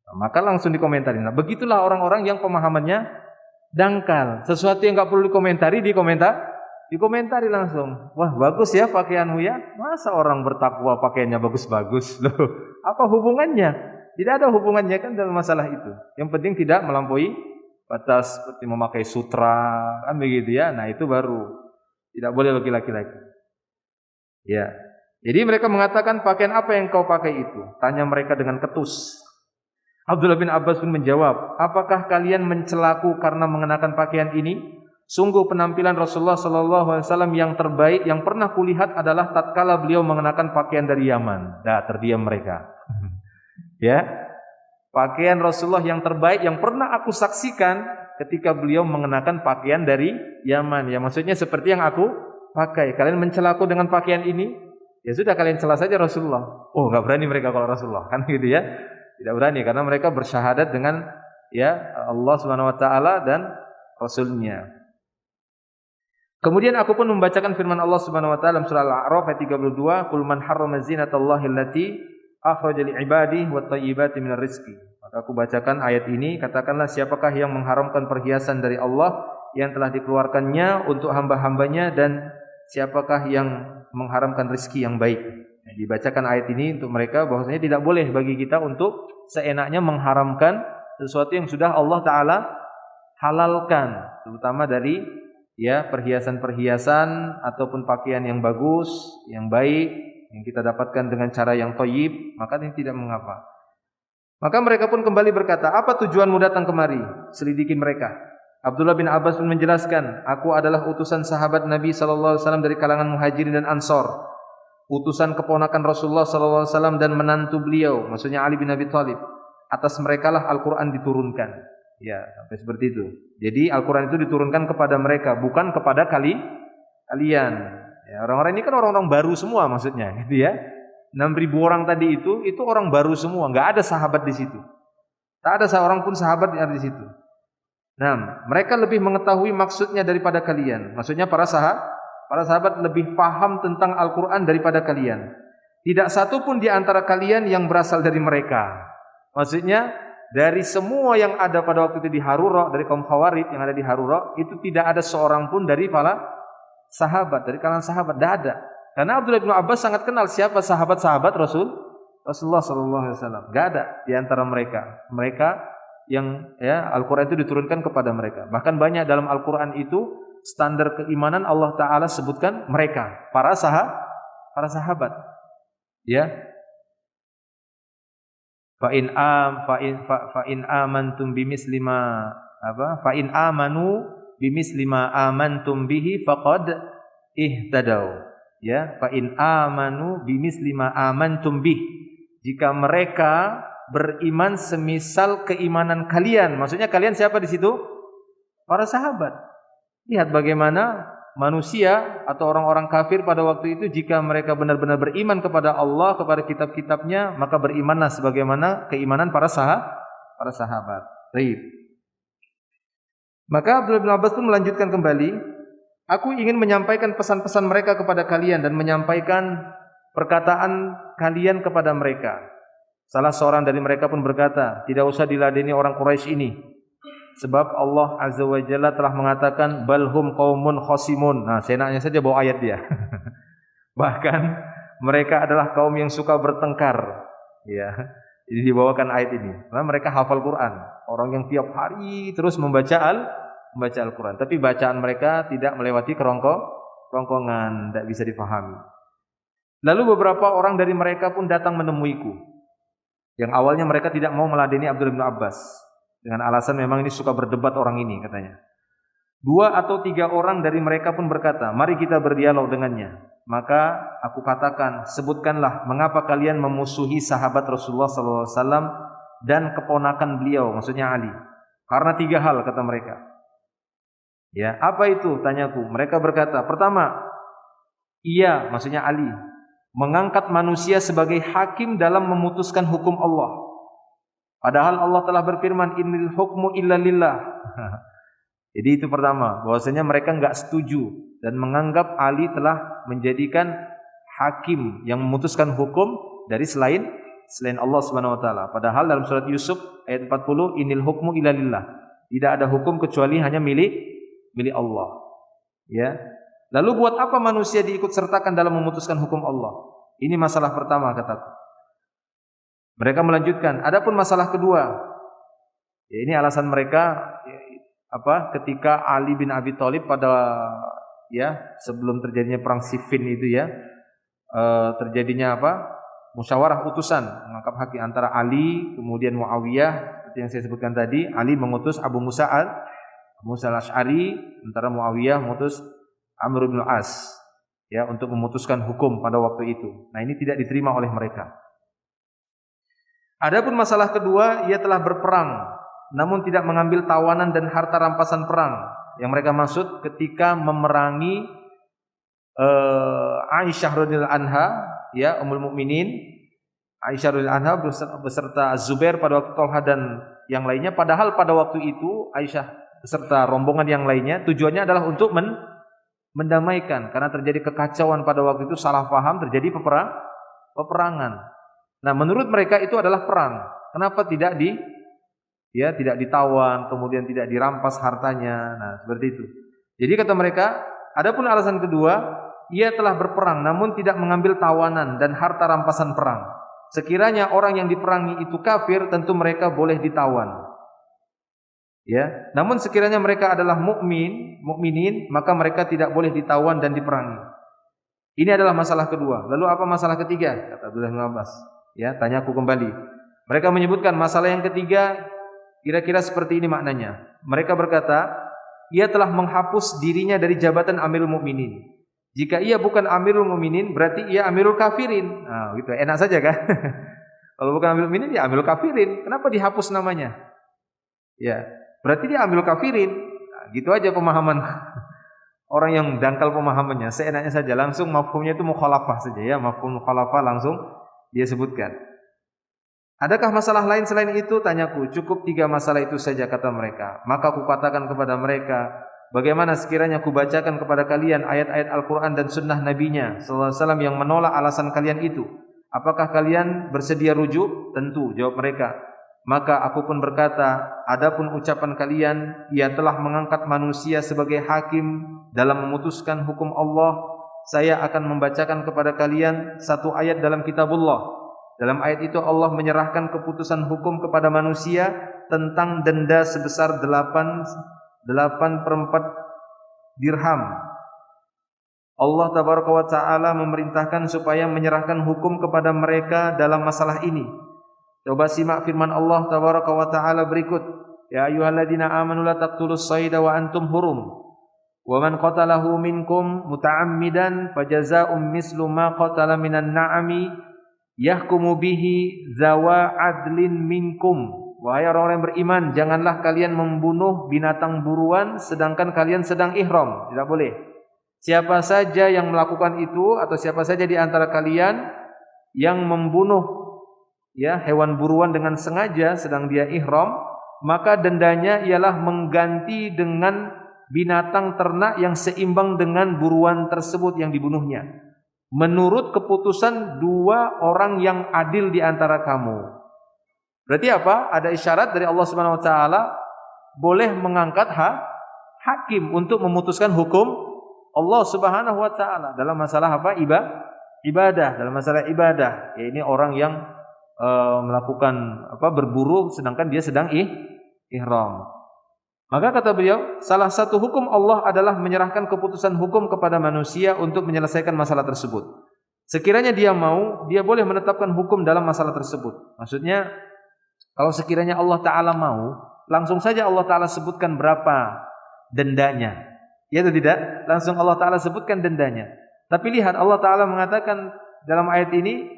Nah, maka langsung dikomentari. Nah, begitulah orang-orang yang pemahamannya dangkal. Sesuatu yang enggak perlu dikomentari, dikomentari langsung. Wah, bagus ya pakaianmu ya. Masa orang bertakwa pakaiannya bagus-bagus? Loh, apa hubungannya? Tidak ada hubungannya kan dalam masalah itu. Yang penting tidak melampaui batas seperti memakai sutra kan begitu ya. Nah, itu baru tidak boleh bagi laki-laki. Ya. Jadi mereka mengatakan, "Pakaian apa yang kau pakai itu?" Tanya mereka dengan ketus. Abdullah bin Abbas pun menjawab, "Apakah kalian mencelaku karena mengenakan pakaian ini? Sungguh penampilan Rasulullah sallallahu alaihi wasallam yang terbaik yang pernah kulihat adalah tatkala beliau mengenakan pakaian dari Yaman." Dah terdiam mereka. Ya. Pakaian Rasulullah yang terbaik yang pernah aku saksikan ketika beliau mengenakan pakaian dari Yaman. Ya, maksudnya seperti yang aku pakai. Kalian mencela aku dengan pakaian ini? Ya sudah, kalian celah saja Rasulullah. Oh, enggak berani mereka kalau Rasulullah. Kan gitu ya. Tidak berani karena mereka bersyahadat dengan ya Allah Subhanahu wa taala dan Rasulnya. Kemudian aku pun membacakan firman Allah Subhanahu wa taala dalam surah Al-A'raf ayat 32, "Qul man harrama zinatallahi allati akhraja li ibadihi wat thayyibati minar rizqi." Maka aku bacakan ayat ini, katakanlah siapakah yang mengharamkan perhiasan dari Allah yang telah dikeluarkannya untuk hamba-hambanya dan siapakah yang mengharamkan rezeki yang baik. Nah, dibacakan ayat ini untuk mereka bahwasanya tidak boleh bagi kita untuk seenaknya mengharamkan sesuatu yang sudah Allah taala halalkan, terutama dari ya perhiasan-perhiasan ataupun pakaian yang bagus, yang baik yang kita dapatkan dengan cara yang thayyib, maka ini tidak mengapa. Maka mereka pun kembali berkata, "Apa tujuanmu datang kemari?" Selidiki mereka. Abdullah bin Abbas pun menjelaskan, "Aku adalah utusan sahabat Nabi sallallahu alaihi wasallam dari kalangan Muhajirin dan Ansor, utusan keponakan Rasulullah sallallahu alaihi wasallam dan menantu beliau, maksudnya Ali bin Abi Thalib. Atas merekalah Al-Qur'an diturunkan." Ya, sampai seperti itu. Jadi Al-Qur'an itu diturunkan kepada mereka, bukan kepada kalian. Ya, orang-orang ini kan orang-orang baru semua maksudnya, gitu ya. 6.000 orang tadi itu orang baru semua, enggak ada sahabat di situ. Tak ada seorang pun sahabat yang ada di situ. Nah, mereka lebih mengetahui maksudnya daripada kalian. Maksudnya para sahabat lebih paham tentang Al-Qur'an daripada kalian. Tidak satu pun di antara kalian yang berasal dari mereka. Maksudnya dari semua yang ada pada waktu itu di Harura, dari kaum Khawarij yang ada di Harura, itu tidak ada seorang pun dari para sahabat, dari kalangan sahabat, tidak ada. Karena Abdullah bin Abbas sangat kenal siapa sahabat-sahabat Rasulullah sallallahu alaihi wasallam. Enggak ada di antara mereka. Mereka yang ya Al-Qur'an itu diturunkan kepada mereka. Bahkan banyak dalam Al-Qur'an itu standar keimanan Allah taala sebutkan mereka, para sahabat. Ya. Fa in amantum bimisli ma fa in amanu bimisli ma amantum bihi faqad ihtadaw. Ya, fa in amanu bimisli ma amantum bih. Jika mereka beriman semisal keimanan kalian. Maksudnya kalian siapa di situ? Para sahabat. Lihat bagaimana manusia atau orang-orang kafir pada waktu itu jika mereka benar-benar beriman kepada Allah, kepada kitab-kitabnya, maka berimanlah sebagaimana keimanan para sahabat. Baik. Maka Abdullah bin Abbas pun melanjutkan kembali, "Aku ingin menyampaikan pesan-pesan mereka kepada kalian dan menyampaikan perkataan kalian kepada mereka." Salah seorang dari mereka pun berkata, "Tidak usah diladeni orang Quraisy ini, sebab Allah Azza wa Jalla telah mengatakan balhum qaumun khasimun." Nah, seenaknya saja bawa ayat dia. Bahkan mereka adalah kaum yang suka bertengkar. Ya. Jadi dibawakan ayat ini. Karena mereka hafal Quran, orang yang tiap hari terus membaca Al-Quran, tapi bacaan mereka tidak melewati kerongkongan, tidak bisa difahami. Lalu beberapa orang dari mereka pun datang menemuiku. Yang awalnya mereka tidak mau meladeni Abdullah bin Abbas dengan alasan memang ini suka berdebat orang ini katanya. 2 atau 3 orang dari mereka pun berkata, "Mari kita berdialog dengannya." Maka aku katakan, "Sebutkanlah mengapa kalian memusuhi sahabat Rasulullah SAW dan keponakan beliau, maksudnya Ali." Karena 3 hal kata mereka. Ya, apa itu? Tanyaku. Mereka berkata, pertama, ia, maksudnya Ali, mengangkat manusia sebagai hakim dalam memutuskan hukum Allah. Padahal Allah telah berfirman, "Innal hukmu illa lillah." Jadi itu pertama, bahwasanya mereka enggak setuju dan menganggap Ali telah menjadikan hakim yang memutuskan hukum dari selain Allah Subhanahu wa taala. Padahal dalam surat Yusuf ayat 40, "Innal hukmu illa lillah." Tidak ada hukum kecuali hanya milik Allah. Ya. Lalu buat apa manusia diikut sertakan dalam memutuskan hukum Allah? Ini masalah pertama kataku. Mereka melanjutkan, adapun masalah kedua. Ya, ini alasan mereka ketika Ali bin Abi Thalib pada sebelum terjadinya perang Siffin itu terjadinya musyawarah utusan mengangkat hakim antara Ali kemudian Muawiyah seperti yang saya sebutkan tadi. Ali mengutus Abu Musa al-Asy'ari, antara Muawiyah mengutus Amr bin As untuk memutuskan hukum pada waktu itu. Nah, ini tidak diterima oleh mereka. Adapun masalah kedua, ia telah berperang namun tidak mengambil tawanan dan harta rampasan perang. Yang mereka maksud ketika memerangi Aisyah radhiyallahu anha, ya Ummul Mukminin Aisyah radhiyallahu anha beserta Az-Zubair pada waktu Thalha dan yang lainnya, padahal pada waktu itu Aisyah beserta rombongan yang lainnya tujuannya adalah untuk mendamaikan karena terjadi kekacauan pada waktu itu, salah paham, terjadi peperangan. Nah, menurut mereka itu adalah perang. Kenapa tidak ditawan, kemudian tidak dirampas hartanya? Nah, seperti itu. Jadi kata mereka, adapun alasan kedua, ia telah berperang namun tidak mengambil tawanan dan harta rampasan perang. Sekiranya orang yang diperangi itu kafir, tentu mereka boleh ditawan. Ya, namun sekiranya mereka adalah mukminin, maka mereka tidak boleh ditawan dan diperangi. Ini adalah masalah kedua. Lalu apa masalah ketiga? Kata Abdullah bin Abbas. Ya, tanyaku kembali. Mereka menyebutkan masalah yang ketiga kira-kira seperti ini maknanya. Mereka berkata, ia telah menghapus dirinya dari jabatan Amirul Mukminin. Jika ia bukan Amirul Mukminin, berarti ia Amirul Kafirin. Nah, gitu. Enak saja kan? Kalau bukan Amirul Mukminin, ya Amirul Kafirin. Kenapa dihapus namanya? Ya, berarti dia Amirul Kafirin. Nah, gitu aja pemahaman orang yang dangkal pemahamannya. Seenaknya saja, langsung mafhumnya itu mukhalafah saja ya. Mafhum mukhalafah langsung dia sebutkan. Adakah masalah lain selain itu? Tanyaku. Cukup 3 masalah itu saja, kata mereka. Maka aku katakan kepada mereka, bagaimana sekiranya aku bacakan kepada kalian ayat-ayat Al-Quran dan sunnah Nabi-Nya sallallahu alaihi wasallam yang menolak alasan kalian itu? Apakah kalian bersedia rujuk? Tentu, jawab mereka. Maka aku pun berkata, adapun ucapan kalian, ia telah mengangkat manusia sebagai hakim dalam memutuskan hukum Allah. Saya akan membacakan kepada kalian satu ayat dalam kitabullah. Dalam ayat itu Allah menyerahkan keputusan hukum kepada manusia tentang denda sebesar 8/4 dirham. Allah tabaraka wa ta'ala memerintahkan supaya menyerahkan hukum kepada mereka dalam masalah ini. Coba simak firman Allah tabaraka wa ta'ala berikut. Ya ayyuhalladzina amanu la taqtulus sayda wa antum hurum. Wa man qatalahu minkum muta'ammidan fajazaa'un mislu ma qatala minan na'ami yahkumu bihi zawa adlin minkum. Wahai orang-orang yang beriman, janganlah kalian membunuh binatang buruan sedangkan kalian sedang ihram. Tidak boleh. Siapa saja yang melakukan itu atau siapa saja di antara kalian yang membunuh ya hewan buruan dengan sengaja sedang dia ihram, maka dendanya ialah mengganti dengan binatang ternak yang seimbang dengan buruan tersebut yang dibunuhnya, menurut keputusan 2 orang yang adil di antara kamu. Berarti apa? Ada isyarat dari Allah Subhanahu wa taala boleh mengangkat hakim untuk memutuskan hukum Allah Subhanahu wa taala dalam masalah apa? Ibadah, dalam masalah ibadah. Ya, ini orang yang melakukan berburu sedangkan dia sedang ihram. Maka kata beliau, salah satu hukum Allah adalah menyerahkan keputusan hukum kepada manusia untuk menyelesaikan masalah tersebut. Sekiranya dia mau, dia boleh menetapkan hukum dalam masalah tersebut. Maksudnya, kalau sekiranya Allah Ta'ala mau, langsung saja Allah Ta'ala sebutkan berapa dendanya. Ya atau tidak? Langsung Allah Ta'ala sebutkan dendanya. Tapi lihat, Allah Ta'ala mengatakan dalam ayat ini,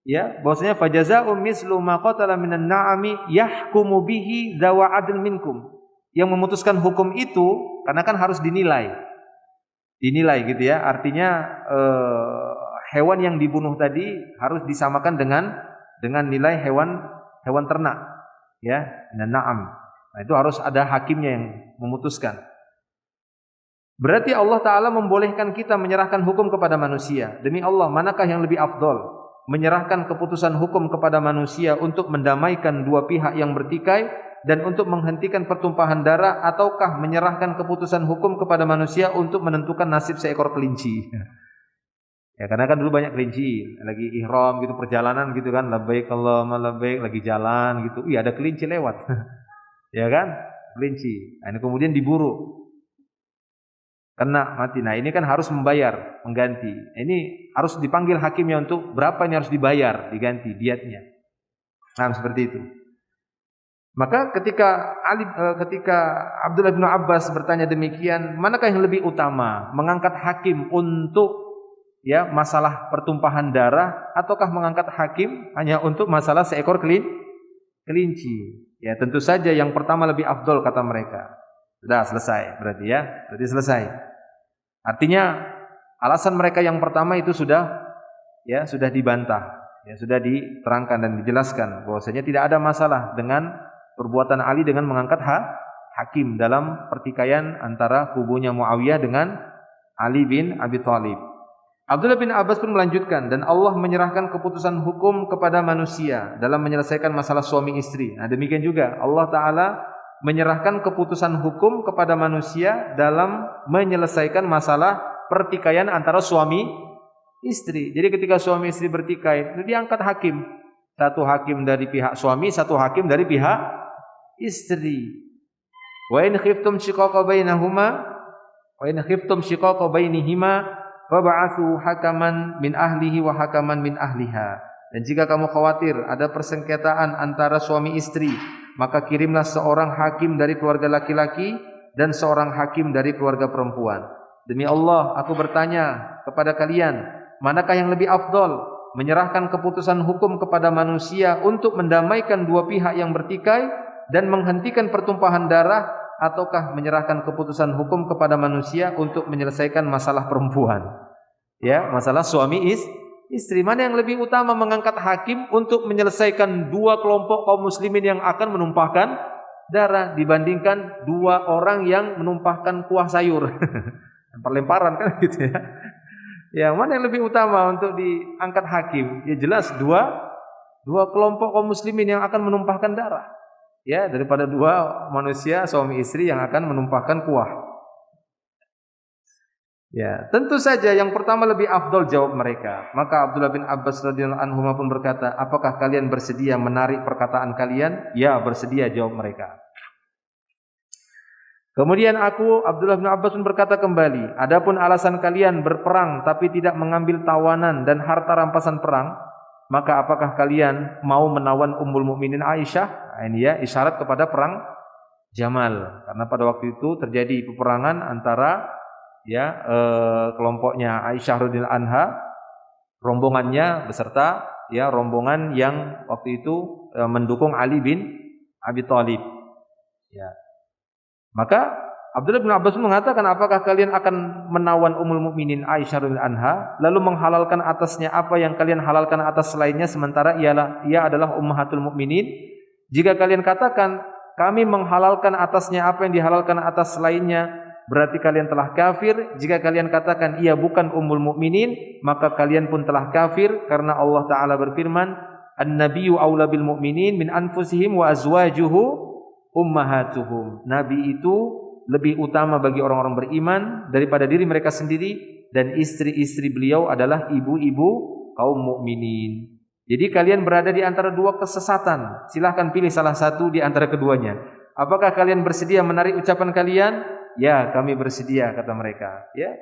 ya, bahwasanya fajaza'u mislu ma qatala minan na'ami yahkumu bihi zawa adl minkum. Yang memutuskan hukum itu karena kan harus dinilai gitu ya. Artinya hewan yang dibunuh tadi harus disamakan dengan nilai hewan ternak ya, na'am. Nah, itu harus ada hakimnya yang memutuskan. Berarti Allah Ta'ala membolehkan kita menyerahkan hukum kepada manusia. Demi Allah, manakah yang lebih afdol? Menyerahkan keputusan hukum kepada manusia untuk mendamaikan 2 pihak yang bertikai dan untuk menghentikan pertumpahan darah, ataukah menyerahkan keputusan hukum kepada manusia untuk menentukan nasib seekor kelinci? Ya, karena kan dulu banyak kelinci lagi ihram gitu, perjalanan gitu kan, labbaik Allahumma labbaik, lagi jalan gitu, ada kelinci lewat. Ya kan? Kelinci. Nah, ini kemudian diburu. Kena mati. Nah, ini kan harus membayar, mengganti. Ini harus dipanggil hakimnya untuk berapa ini harus dibayar, diganti diatnya. Nah, seperti itu. Maka ketika Abdullah bin Abbas bertanya demikian, manakah yang lebih utama? Mengangkat hakim untuk ya masalah pertumpahan darah, ataukah mengangkat hakim hanya untuk masalah seekor kelinci. Ya, tentu saja yang pertama lebih afdol kata mereka. Sudah selesai berarti ya. Berarti selesai. Artinya alasan mereka yang pertama itu sudah dibantah, ya sudah diterangkan dan dijelaskan bahwasanya tidak ada masalah dengan perbuatan Ali dengan mengangkat hakim dalam pertikaian antara kubunya Muawiyah dengan Ali bin Abi Thalib. Abdullah bin Abbas pun melanjutkan, dan Allah menyerahkan keputusan hukum kepada manusia dalam menyelesaikan masalah suami istri. Nah, demikian juga Allah Ta'ala menyerahkan keputusan hukum kepada manusia dalam menyelesaikan masalah pertikaian antara suami istri. Jadi ketika suami istri bertikai, diangkat hakim. Satu hakim dari pihak suami, satu hakim dari pihak istri. Wa in khiftum shiqaqa bainihima fab'atsu hakaman min ahlihi wa hakaman min ahliha. Dan jika kamu khawatir ada persengketaan antara suami istri, maka kirimlah seorang hakim dari keluarga laki-laki dan seorang hakim dari keluarga perempuan. Demi Allah, aku bertanya kepada kalian, manakah yang lebih afdol? Menyerahkan keputusan hukum kepada manusia untuk mendamaikan dua pihak yang bertikai dan menghentikan pertumpahan darah, ataukah menyerahkan keputusan hukum kepada manusia untuk menyelesaikan masalah perempuan? Ya, masalah suami istri. Mana yang lebih utama, mengangkat hakim untuk menyelesaikan dua kelompok kaum muslimin yang akan menumpahkan darah dibandingkan dua orang yang menumpahkan kuah sayur? Perlemparan kan gitu ya. Ya, mana yang lebih utama untuk diangkat hakim? Ya jelas dua kelompok kaum muslimin yang akan menumpahkan darah. Ya, daripada dua manusia suami istri yang akan menumpahkan kuah. Ya, tentu saja yang pertama lebih afdol, jawab mereka. Maka Abdullah bin Abbas radhiyallahu anhu pun berkata, apakah kalian bersedia menarik perkataan kalian? Ya, bersedia, jawab mereka. Kemudian Abdullah bin Abbas pun berkata kembali, adapun alasan kalian berperang tapi tidak mengambil tawanan dan harta rampasan perang, maka apakah kalian mau menawan Ummul Mukminin Aisyah? Nah, ini ya isyarat kepada perang Jamal, karena pada waktu itu terjadi peperangan antara kelompoknya Aisyah radhiyallahu anha, rombongannya beserta rombongan yang waktu itu mendukung Ali bin Abi Thalib. Ya. Maka Abdullah bin Abbas mengatakan, apakah kalian akan menawan Ummul Mukminin Aisyah radhiyallahu anha lalu menghalalkan atasnya apa yang kalian halalkan atas selainnya, sementara ia adalah ummahatul mukminin? Jika kalian katakan kami menghalalkan atasnya apa yang dihalalkan atas selainnya, berarti kalian telah kafir. Jika kalian katakan ia bukan ummul mukminin, maka kalian pun telah kafir, karena Allah Ta'ala berfirman, an-nabiyyu aula bil mu'minin min anfusihim wa azwajuhu ummahatuhum. Nabi itu lebih utama bagi orang-orang beriman daripada diri mereka sendiri, dan istri-istri beliau adalah ibu-ibu kaum mukminin. Jadi kalian berada di antara dua kesesatan. Silahkan pilih salah satu di antara keduanya. Apakah kalian bersedia menarik ucapan kalian? Ya, kami bersedia, kata mereka. Ya.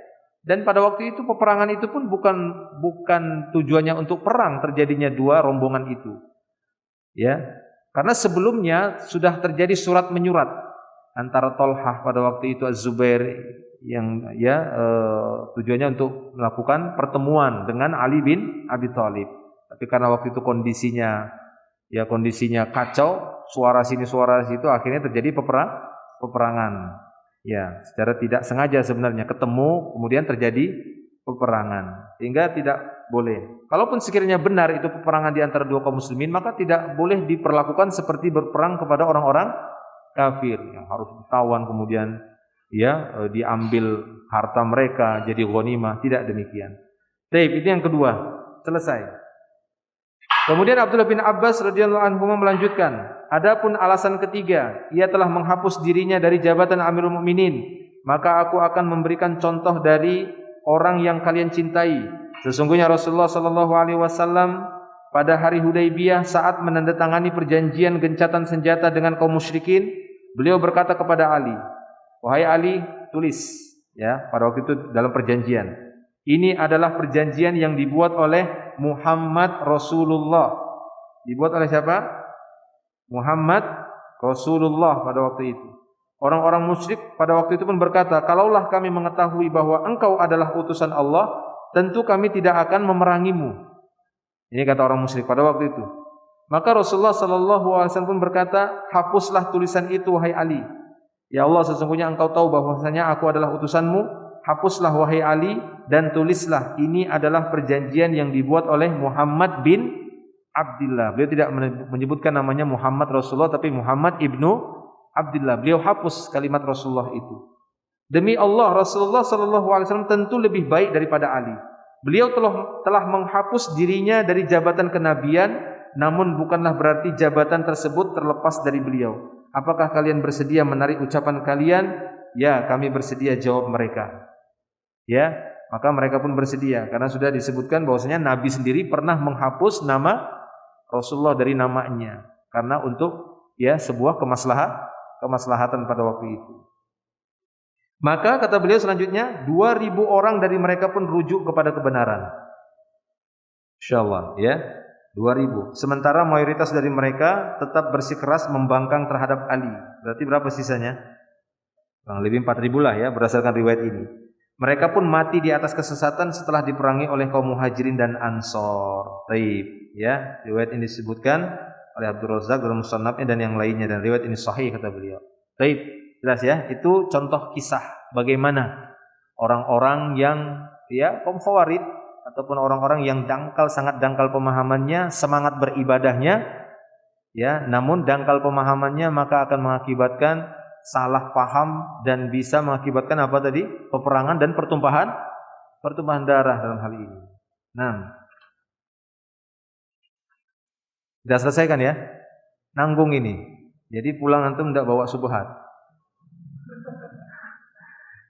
Dan pada waktu itu peperangan itu pun bukan tujuannya untuk perang terjadinya dua rombongan itu. Ya. Karena sebelumnya sudah terjadi surat menyurat antara Tolhah pada waktu itu Az-Zubair yang tujuannya untuk melakukan pertemuan dengan Ali bin Abi Thalib. Tapi karena waktu itu kondisinya kacau, suara sini suara situ, akhirnya terjadi peperangan. Ya, secara tidak sengaja sebenarnya ketemu, kemudian terjadi peperangan, sehingga tidak boleh. Kalaupun sekiranya benar itu peperangan di antara dua kaum muslimin, maka tidak boleh diperlakukan seperti berperang kepada orang-orang kafir yang harus ditawan, kemudian diambil harta mereka jadi ghanimah. Tidak demikian. Baik, itu yang kedua, selesai. Kemudian Abdullah bin Abbas radhiyallahu anhu melanjutkan, adapun alasan ketiga, ia telah menghapus dirinya dari jabatan Amirul Mukminin, maka aku akan memberikan contoh dari orang yang kalian cintai. Sesungguhnya Rasulullah sallallahu alaihi wasallam pada hari Hudaybiyah saat menandatangani perjanjian gencatan senjata dengan kaum musyrikin, beliau berkata kepada Ali, "Wahai Ali, tulis." Ya, pada waktu itu dalam perjanjian. Ini adalah perjanjian yang dibuat oleh Muhammad Rasulullah. Dibuat oleh siapa? Muhammad Rasulullah pada waktu itu. Orang-orang musyrik pada waktu itu pun berkata, kalaulah kami mengetahui bahwa engkau adalah utusan Allah, tentu kami tidak akan memerangimu. Ini kata orang musyrik pada waktu itu. Maka Rasulullah sallallahu alaihi wasallam pun berkata, "Hapuslah tulisan itu wahai Ali. Ya Allah, sesungguhnya engkau tahu bahwasanya aku adalah utusanmu. Hapuslah wahai Ali dan tulislah ini adalah perjanjian yang dibuat oleh Muhammad bin Abdullah." Beliau tidak menyebutkan namanya Muhammad Rasulullah, tapi Muhammad ibnu Abdullah. Beliau hapus kalimat Rasulullah itu. Demi Allah, Rasulullah sallallahu alaihi wasallam tentu lebih baik daripada Ali. Beliau telah menghapus dirinya dari jabatan kenabian, namun bukanlah berarti jabatan tersebut terlepas dari beliau. Apakah kalian bersedia menarik ucapan kalian? Ya, kami bersedia, jawab mereka. Ya, maka mereka pun bersedia karena sudah disebutkan bahwasanya Nabi sendiri pernah menghapus nama Rasulullah dari namanya karena untuk ya sebuah kemaslahatan pada waktu itu. Maka kata beliau selanjutnya, 2.000 orang dari mereka pun rujuk kepada kebenaran. Insyaallah ya. 2.000. Sementara mayoritas dari mereka tetap bersikeras membangkang terhadap Ali. Berarti berapa sisanya? Kurang lebih 4.000 lah ya berdasarkan riwayat ini. Mereka pun mati di atas kesesatan setelah diperangi oleh kaum Muhajirin dan Ansor. Taib, ya. Riwayat ini disebutkan oleh Abdul Razzaq dalam Musannafnya dan yang lainnya, dan riwayat ini sahih kata beliau. Taib, jelas ya. Itu contoh kisah bagaimana orang-orang yang ya kaum Khawarij ataupun orang-orang yang sangat dangkal pemahamannya, semangat beribadahnya, ya, namun dangkal pemahamannya maka akan mengakibatkan salah paham dan bisa mengakibatkan apa tadi? Peperangan dan pertumpahan darah dalam hal ini. Nah, sudah selesai kan ya? Nanggung ini. Jadi pulang antum tidak bawa subhat.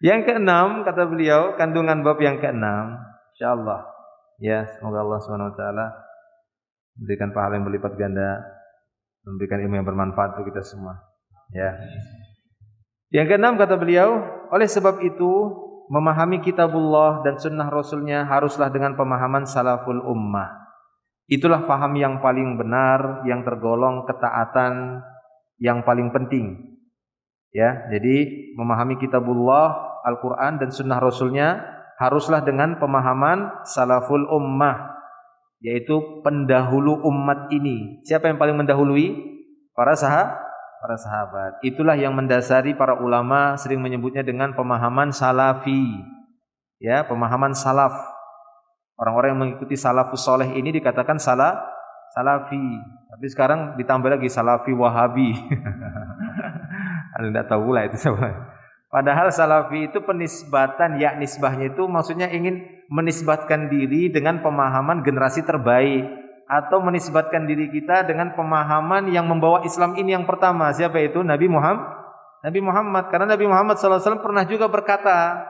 Yang keenam kata beliau, kandungan bab yang keenam. InsyaAllah ya, semoga Allah SWT memberikan pahala yang berlipat ganda, memberikan ilmu yang bermanfaat untuk kita semua ya. Yang keenam kata beliau, oleh sebab itu memahami kitabullah dan sunnah rasulnya haruslah dengan pemahaman salaful ummah. Itulah faham yang paling benar, yang tergolong ketaatan yang paling penting ya. Jadi memahami kitabullah, Al-Quran dan sunnah rasulnya haruslah dengan pemahaman salaful ummah, yaitu pendahulu umat ini. Siapa yang paling mendahului? Para sahabat. Itulah yang mendasari para ulama sering menyebutnya dengan pemahaman salafi. Ya, pemahaman salaf. Orang-orang yang mengikuti salafus soleh ini dikatakan salafi. Tapi sekarang ditambah lagi salafi wahabi. Anda tidak tahu lah itu siapa. Padahal salafi itu penisbatan, ya nisbahnya itu maksudnya ingin menisbatkan diri dengan pemahaman generasi terbaik, atau menisbatkan diri kita dengan pemahaman yang membawa Islam ini yang pertama. Siapa itu? Nabi Muhammad. Karena Nabi Muhammad SAW pernah juga berkata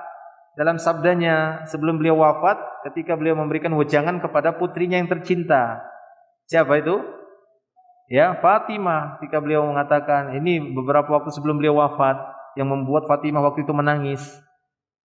dalam sabdanya sebelum beliau wafat, ketika beliau memberikan wejangan kepada putrinya yang tercinta. Siapa itu? Ya, Fatimah. Ketika beliau mengatakan, ini beberapa waktu sebelum beliau wafat, yang membuat Fatimah waktu itu menangis.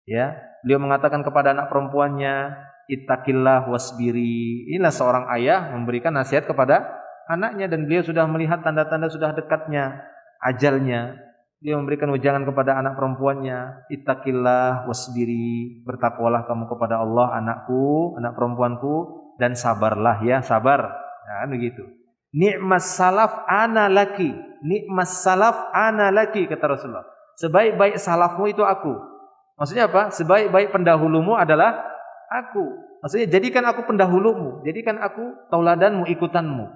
Ya, beliau mengatakan kepada anak perempuannya, "Ittaqillah wasbiri." Inilah seorang ayah memberikan nasihat kepada anaknya, dan beliau sudah melihat tanda-tanda sudah dekatnya ajalnya. Beliau memberikan wejangan kepada anak perempuannya, "Ittaqillah wasbiri." Bertakwalah kamu kepada Allah, anakku, anak perempuanku, dan sabarlah ya, sabar. Nah, begitu. Ni'mas salaf ana laki. Ni'mas salaf ana laki kata Rasulullah. Sebaik-baik salafmu itu aku. Maksudnya apa? Sebaik-baik pendahulumu adalah aku. Maksudnya jadikan aku pendahulumu, jadikan aku tauladanmu, ikutanmu.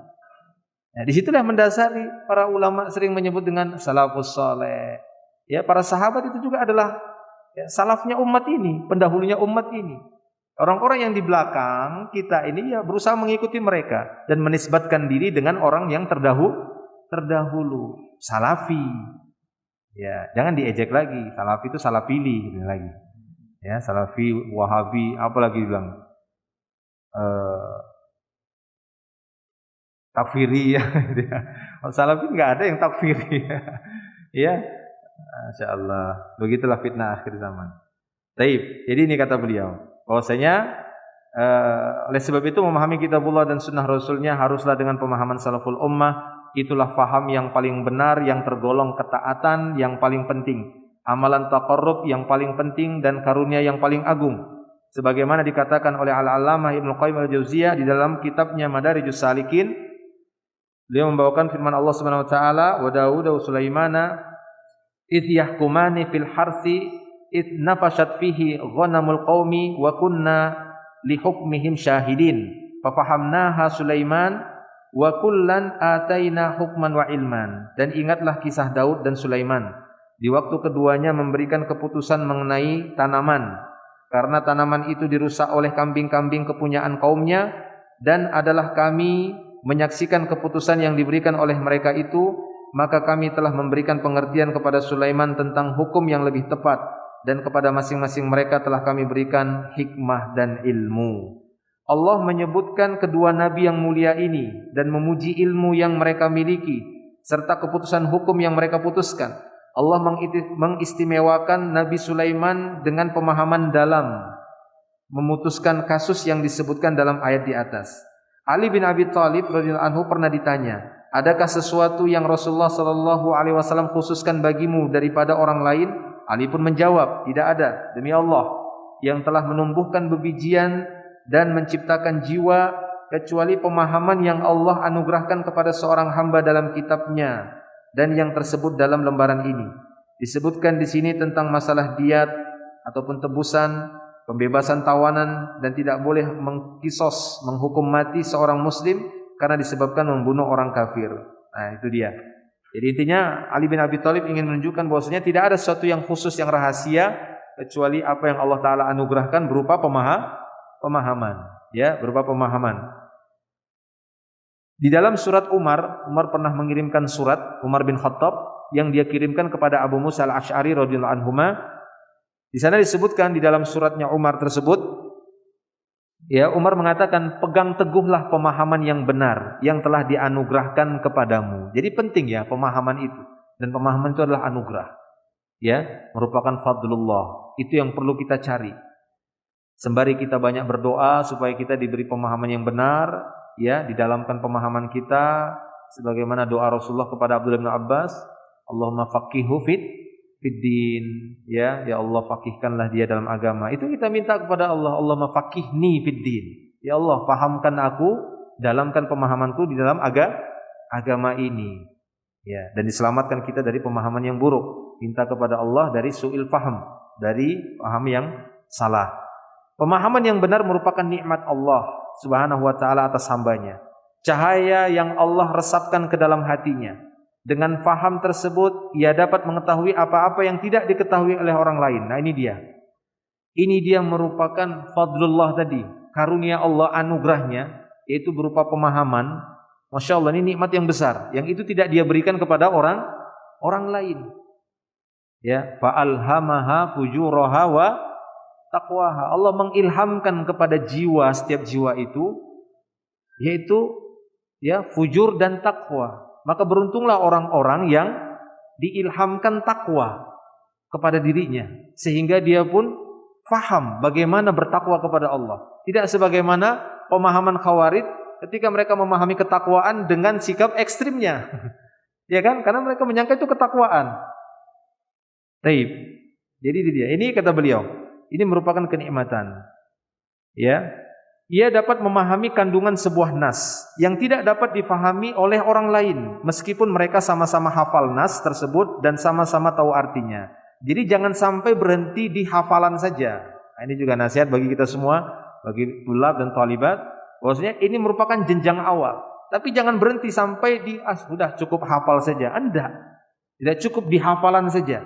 Nah, disitulah mendasari para ulama sering menyebut dengan salafus saleh. Ya, para sahabat itu juga adalah ya, salafnya umat ini, pendahulunya umat ini. Orang-orang yang di belakang kita ini ya berusaha mengikuti mereka dan menisbatkan diri dengan orang yang terdahulu. Salafi. Ya, jangan diejek lagi. Salafi itu salah pilih gitu lagi. Ya, salafi, wahabi, apa lagi bilang? Takfiri ya. Salafi enggak ada yang takfiri. Ya. Masyaallah. Begitulah fitnah akhir zaman. Taib. Jadi ini kata beliau, bahwasanya oleh sebab itu memahami kitabullah dan sunnah rasulnya haruslah dengan pemahaman salaful ummah. Itulah faham yang paling benar, yang tergolong ketaatan yang paling penting, amalan taqarrub yang paling penting, dan karunia yang paling agung. Sebagaimana dikatakan oleh Al-Allamah Ibnu Qayyim Al-Jauziyah di dalam kitabnya Madarijus Salikin, Beliau membawakan firman Allah Subhanahu wa taala, "Wa Daud wa Sulaimana idh yahkumani fil harthi idh nafashat fihi ghanamul qaumi wa kunna li hukmihim syahidin. Fafahamnaha Sulaiman wa kullan ataina hukman wa ilman." Dan ingatlah kisah Daud dan Sulaiman di waktu keduanya memberikan keputusan mengenai tanaman, karena tanaman itu dirusak oleh kambing-kambing kepunyaan kaumnya, dan adalah kami menyaksikan keputusan yang diberikan oleh mereka itu, maka kami telah memberikan pengertian kepada Sulaiman tentang hukum yang lebih tepat, dan kepada masing-masing mereka telah kami berikan hikmah dan ilmu. Allah menyebutkan kedua nabi yang mulia ini dan memuji ilmu yang mereka miliki serta keputusan hukum yang mereka putuskan. Allah mengistimewakan Nabi Sulaiman dengan pemahaman dalam memutuskan kasus yang disebutkan dalam ayat di atas. Ali bin Abi Thalib radhiyallahu anhu pernah ditanya, "Adakah sesuatu yang Rasulullah sallallahu alaihi wasallam khususkan bagimu daripada orang lain?" Ali pun menjawab, "Tidak ada, demi Allah yang telah menumbuhkan bebijian dan menciptakan jiwa, kecuali pemahaman yang Allah anugerahkan kepada seorang hamba dalam kitabnya, dan yang tersebut dalam lembaran ini. Disebutkan di sini tentang masalah diat ataupun tebusan, pembebasan tawanan, dan tidak boleh mengkisos, menghukum mati seorang muslim karena disebabkan membunuh orang kafir." Nah, itu dia. Jadi intinya Ali bin Abi Thalib ingin menunjukkan bahwasanya tidak ada sesuatu yang khusus, yang rahasia, kecuali apa yang Allah Ta'ala anugerahkan berupa pemahaman, ya, berupa pemahaman. Di dalam surat Umar pernah mengirimkan surat, Umar bin Khattab, yang dia kirimkan kepada Abu Musa al-Asy'ari radhiyallahu anhuma. Di sana disebutkan di dalam suratnya Umar tersebut, ya, Umar mengatakan, "Pegang teguhlah pemahaman yang benar yang telah dianugerahkan kepadamu." Jadi penting ya pemahaman itu, dan pemahaman itu adalah anugerah, ya, merupakan fadlullah. Itu yang perlu kita cari. Sembari kita banyak berdoa supaya kita diberi pemahaman yang benar, ya, didalamkan pemahaman kita sebagaimana doa Rasulullah kepada Abdullah bin Abbas, "Allahumma faqihu fiddin," ya Allah faqihkanlah dia dalam agama. Itu kita minta kepada Allah, "Allahumma faqihni fiddin." Ya Allah, fahamkan aku, dalamkan pemahamanku di dalam agama ini. Ya, dan diselamatkan kita dari pemahaman yang buruk. Minta kepada Allah dari su'il faham, dari paham yang salah. Pemahaman yang benar merupakan nikmat Allah Subhanahu wa taala atas hambanya. Cahaya yang Allah resapkan ke dalam hatinya. Dengan faham tersebut ia dapat mengetahui apa-apa yang tidak diketahui oleh orang lain. Nah, ini dia. Ini dia merupakan fadlullah tadi, karunia Allah, anugerahnya, yaitu berupa pemahaman. Masya Allah, ini nikmat yang besar, yang itu tidak dia berikan kepada orang lain. Ya, fa'alhamaha fujuraha wa taqwaha. Allah mengilhamkan kepada jiwa, setiap jiwa itu, yaitu ya fujur dan takwa. Maka beruntunglah orang-orang yang diilhamkan takwa kepada dirinya, sehingga dia pun faham bagaimana bertakwa kepada Allah. Tidak sebagaimana pemahaman Khawarij ketika mereka memahami ketakwaan dengan sikap ekstrimnya. Ya kan? Karena mereka menyangka itu ketakwaan. Taib. Jadi dia. Ini kata beliau, ini merupakan kenikmatan. Ya. Ia dapat memahami kandungan sebuah nas yang tidak dapat difahami oleh orang lain, meskipun mereka sama-sama hafal nas tersebut dan sama-sama tahu artinya. Jadi jangan sampai berhenti di hafalan saja. Nah, ini juga nasihat bagi kita semua, bagi tulab dan talibat, bahwasanya ini merupakan jenjang awal. Tapi jangan berhenti sampai di sudah cukup hafal saja. Anda tidak cukup di hafalan saja.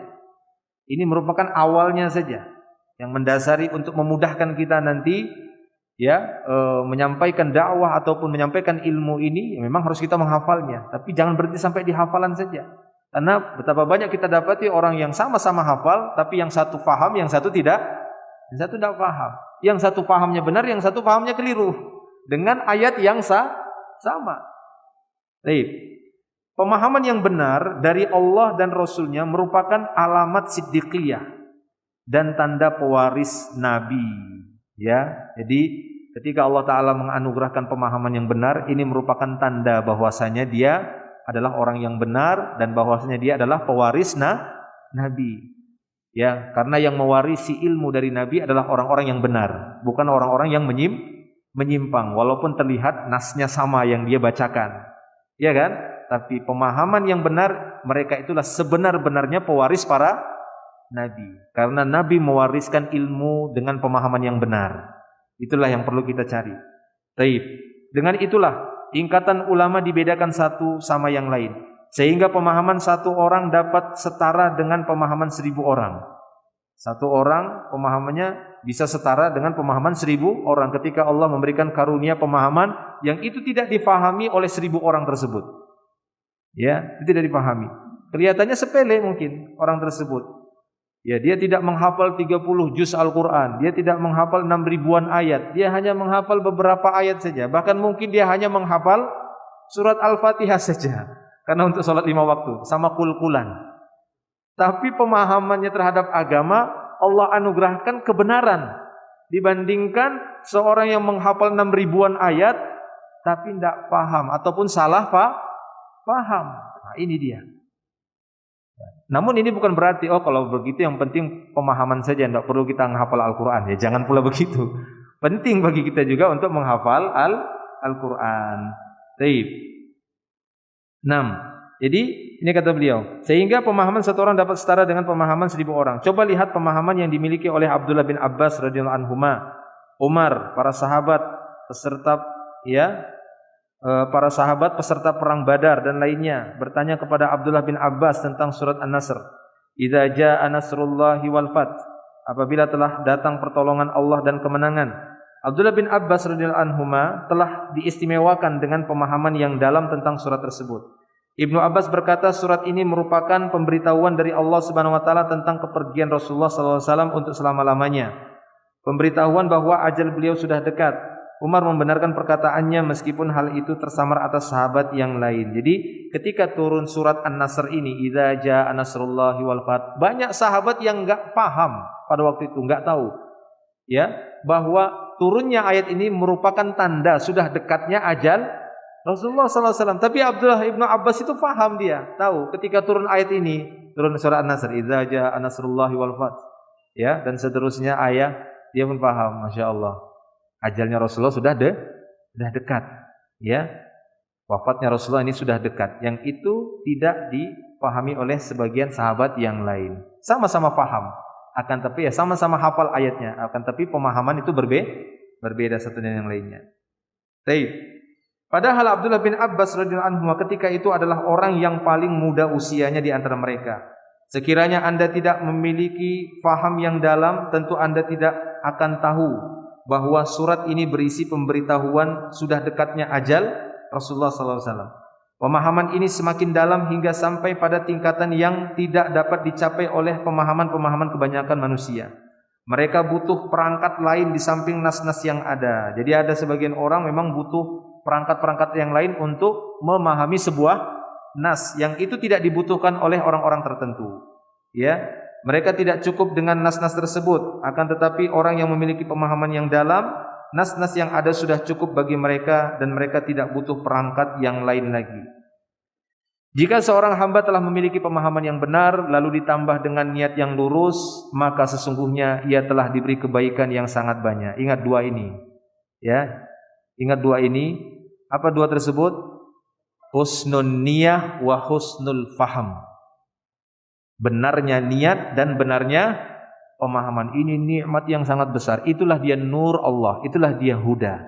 Ini merupakan awalnya saja yang mendasari untuk memudahkan kita nanti, ya, menyampaikan dakwah ataupun menyampaikan ilmu ini. Memang harus kita menghafalnya, tapi jangan berhenti sampai di hafalan saja. Karena betapa banyak kita dapati orang yang sama-sama hafal, tapi yang satu paham, yang satu tidak, yang satu tidak paham. Yang satu pahamnya benar, yang satu pahamnya keliru dengan ayat yang sama. Baik. Pemahaman yang benar dari Allah dan Rasulnya merupakan alamat siddiqiyah dan tanda pewaris Nabi. Ya, jadi ketika Allah Ta'ala menganugerahkan pemahaman yang benar, ini merupakan tanda bahwasanya dia adalah orang yang benar dan bahwasanya dia adalah pewaris Nabi. Ya, karena yang mewarisi ilmu dari Nabi adalah orang-orang yang benar, bukan orang-orang yang menyimpang, walaupun terlihat nasnya sama yang dia bacakan. Ya kan? Tapi pemahaman yang benar, mereka itulah sebenar-benarnya pewaris para nabi. Karena nabi mewariskan ilmu dengan pemahaman yang benar. Itulah yang perlu kita cari. Taib. Dengan itulah tingkatan ulama dibedakan satu sama yang lain. Sehingga pemahaman satu orang dapat setara dengan pemahaman 1000 orang. Satu orang pemahamannya bisa setara dengan pemahaman 1000 orang ketika Allah memberikan karunia pemahaman yang itu tidak difahami oleh 1000 orang tersebut. Ya, itu tidak dipahami. Kelihatannya sepele mungkin orang tersebut. Ya, dia tidak menghafal 30 juz Al-Quran, dia tidak menghafal 6.000-an ayat, dia hanya menghafal beberapa ayat saja. Bahkan mungkin dia hanya menghafal surat Al-Fatihah saja. Karena untuk sholat 5 waktu sama kul-kulan. Tapi pemahamannya terhadap agama Allah anugerahkan kebenaran dibandingkan seorang yang menghafal 6.000-an ayat tapi tidak paham ataupun salah paham. Nah, ini dia. Namun ini bukan berarti kalau begitu yang penting pemahaman saja, tidak perlu kita menghafal Al-Quran. Ya jangan pula begitu. Penting bagi kita juga untuk menghafal Al-Quran. Baik. 6. Jadi ini kata beliau, sehingga pemahaman satu orang dapat setara dengan pemahaman 1000 orang. Coba lihat pemahaman yang dimiliki oleh Abdullah bin Abbas radhiyallahu anhuma, Umar, para sahabat peserta peserta perang Badar dan lainnya bertanya kepada Abdullah bin Abbas tentang surat An-Nasr. Idza jaa nasrullahi wal fath. Apabila telah datang pertolongan Allah dan kemenangan. Abdullah bin Abbas radhiyallahu anhuma telah diistimewakan dengan pemahaman yang dalam tentang surat tersebut. Ibnu Abbas berkata surat ini merupakan pemberitahuan dari Allah Subhanahu wa taala tentang kepergian Rasulullah sallallahu alaihi wasallam untuk selama-lamanya. Pemberitahuan bahwa ajal beliau sudah dekat. Umar membenarkan perkataannya meskipun hal itu tersamar atas sahabat yang lain. Jadi ketika turun surat An-Nasr ini, idza jaa nasrullahi wal fath, banyak sahabat yang enggak paham pada waktu itu, enggak tahu ya bahwa turunnya ayat ini merupakan tanda sudah dekatnya ajal Rasulullah SAW. Tapi Abdullah ibnu Abbas itu paham, dia tahu ketika turun ayat ini, turun surat An-Nasr, idza jaa nasrullahi wal fath, ya, dan seterusnya ayat, dia pun paham, masya Allah, ajalnya Rasulullah sudah dekat, ya, wafatnya Rasulullah ini sudah dekat. Yang itu tidak dipahami oleh sebagian sahabat yang lain. Sama-sama paham, akan tapi ya sama-sama hafal ayatnya, akan tapi pemahaman itu berbeda satu dengan yang lainnya. Baik. Padahal Abdullah bin Abbas radhiyallahu anhu ketika itu adalah orang yang paling muda usianya di antara mereka. Sekiranya Anda tidak memiliki faham yang dalam, tentu Anda tidak akan tahu bahwa surat ini berisi pemberitahuan sudah dekatnya ajal Rasulullah SAW. Pemahaman ini semakin dalam hingga sampai pada tingkatan yang tidak dapat dicapai oleh pemahaman-pemahaman kebanyakan manusia. Mereka butuh perangkat lain di samping nas-nas yang ada. Jadi ada sebagian orang memang butuh perangkat-perangkat yang lain untuk memahami sebuah nas yang itu tidak dibutuhkan oleh orang-orang tertentu. Ya, mereka tidak cukup dengan nas-nas tersebut. Akan tetapi orang yang memiliki pemahaman yang dalam, nas-nas yang ada sudah cukup bagi mereka dan mereka tidak butuh perangkat yang lain lagi. Jika seorang hamba telah memiliki pemahaman yang benar lalu ditambah dengan niat yang lurus, maka sesungguhnya ia telah diberi kebaikan yang sangat banyak. Ingat dua ini. Ya. Ingat dua ini. Apa dua tersebut? Husnun niyah wa husnul faham. Benarnya niat dan benarnya pemahaman. Ini nikmat yang sangat besar. Itulah dia nur Allah, itulah dia huda.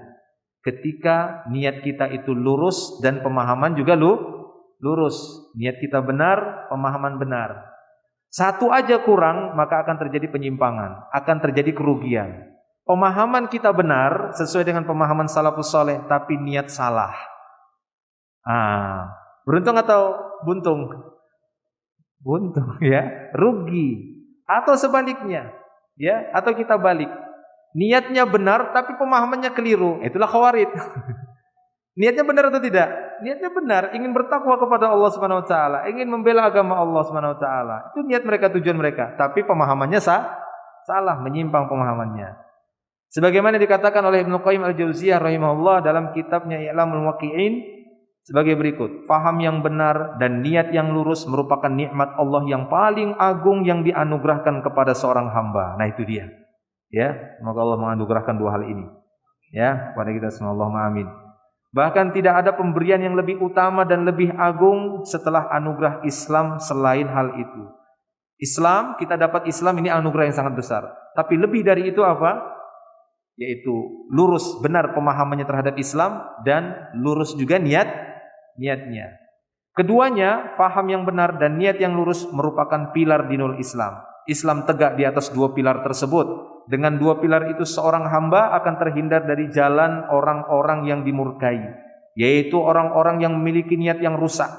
Ketika niat kita itu lurus dan pemahaman juga lurus. Niat kita benar, pemahaman benar. Satu aja kurang, maka akan terjadi penyimpangan, akan terjadi kerugian. Pemahaman kita benar sesuai dengan pemahaman salafus saleh, tapi niat salah. Beruntung atau buntung? Buntung, ya, rugi. Atau sebaliknya, ya, atau kita balik. Niatnya benar tapi pemahamannya keliru. Itulah khawarij. Niatnya benar atau tidak? Niatnya benar, ingin bertakwa kepada Allah Subhanahu wa taala, ingin membela agama Allah Subhanahu wa taala. Itu niat mereka, tujuan mereka, tapi pemahamannya salah, menyimpang pemahamannya. Sebagaimana dikatakan oleh Ibnu Qayyim Al-Jauziyah rahimahullah dalam kitabnya I'lamul Muwaqqi'in sebagai berikut. Faham yang benar dan niat yang lurus merupakan nikmat Allah yang paling agung yang dianugerahkan kepada seorang hamba. Nah itu dia. Ya, semoga Allah menganugerahkan dua hal ini. Ya, kepada kita semua, Allahumma amin. Bahkan tidak ada pemberian yang lebih utama dan lebih agung setelah anugerah Islam selain hal itu. Islam, kita dapat Islam ini anugerah yang sangat besar. Tapi lebih dari itu apa? Yaitu lurus benar pemahamannya terhadap Islam dan lurus juga niatnya. Keduanya, faham yang benar dan niat yang lurus merupakan pilar dinul Islam. Islam tegak di atas dua pilar tersebut. Dengan dua pilar itu seorang hamba akan terhindar dari jalan orang-orang yang dimurkai, yaitu orang-orang yang memiliki niat yang rusak.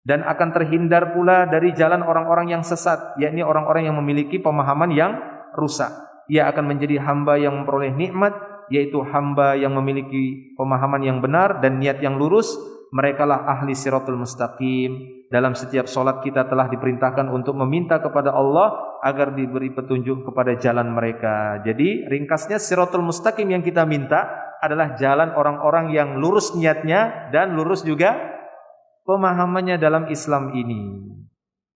Dan akan terhindar pula dari jalan orang-orang yang sesat, yakni orang-orang yang memiliki pemahaman yang rusak. Ia akan menjadi hamba yang memperoleh nikmat, yaitu hamba yang memiliki pemahaman yang benar dan niat yang lurus. Merekalah ahli siratul mustaqim. Dalam setiap solat kita telah diperintahkan untuk meminta kepada Allah agar diberi petunjuk kepada jalan mereka. Jadi ringkasnya siratul mustaqim yang kita minta adalah jalan orang-orang yang lurus niatnya dan lurus juga pemahamannya dalam Islam ini.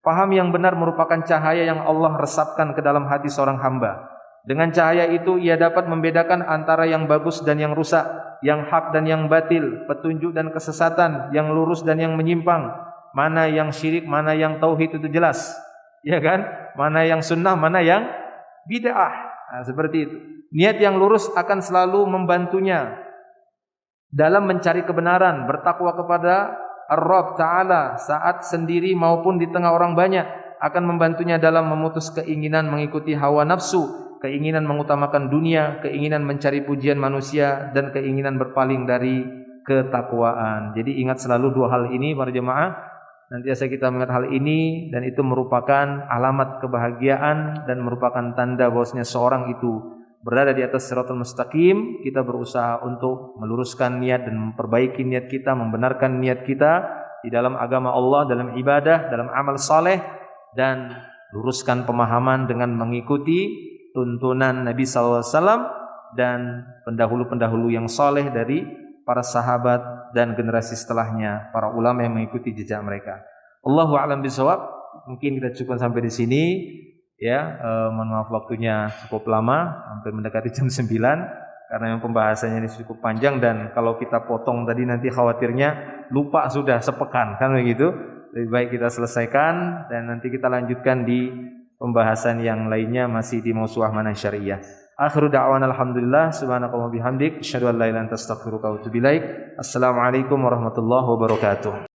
Faham yang benar merupakan cahaya yang Allah resapkan ke dalam hati seorang hamba. Dengan cahaya itu ia dapat membedakan antara yang bagus dan yang rusak, yang hak dan yang batil, petunjuk dan kesesatan, yang lurus dan yang menyimpang, mana yang syirik, mana yang tauhid itu jelas, ya kan? Mana yang sunnah, mana yang bid'ah. Nah, seperti itu. Niat yang lurus akan selalu membantunya dalam mencari kebenaran, bertakwa kepada Ar-Rabb Ta'ala saat sendiri maupun di tengah orang banyak, akan membantunya dalam memutus keinginan mengikuti hawa nafsu, keinginan mengutamakan dunia, keinginan mencari pujian manusia, dan keinginan berpaling dari ketakwaan. Jadi ingat selalu dua hal ini para jemaah. Nantiasa kita mengingat hal ini, dan itu merupakan alamat kebahagiaan dan merupakan tanda bahwasanya seorang itu berada di atas siratal mustaqim. Kita berusaha untuk meluruskan niat dan memperbaiki niat kita, membenarkan niat kita di dalam agama Allah, dalam ibadah, dalam amal saleh, dan luruskan pemahaman dengan mengikuti tuntunan Nabi SAW dan pendahulu-pendahulu yang saleh dari para sahabat dan generasi setelahnya, para ulama yang mengikuti jejak mereka. Allahu a'lam bishawab. Mungkin kita cukup sampai di sini. Ya, mohon maaf waktunya cukup lama, hampir mendekati jam 9 karena yang pembahasannya ini cukup panjang, dan kalau kita potong tadi nanti khawatirnya lupa sudah sepekan kan begitu. Lebih baik kita selesaikan dan nanti kita lanjutkan di pembahasan yang lainnya masih di Mausu'ah Manhaj Syariah. Akhiru da'wana alhamdulillah subhanakallahumma bihamdik asyhadu an la ilaha illa anta astaghfiruka wa atubu ilaik. Assalamualaikum warahmatullahi wabarakatuh.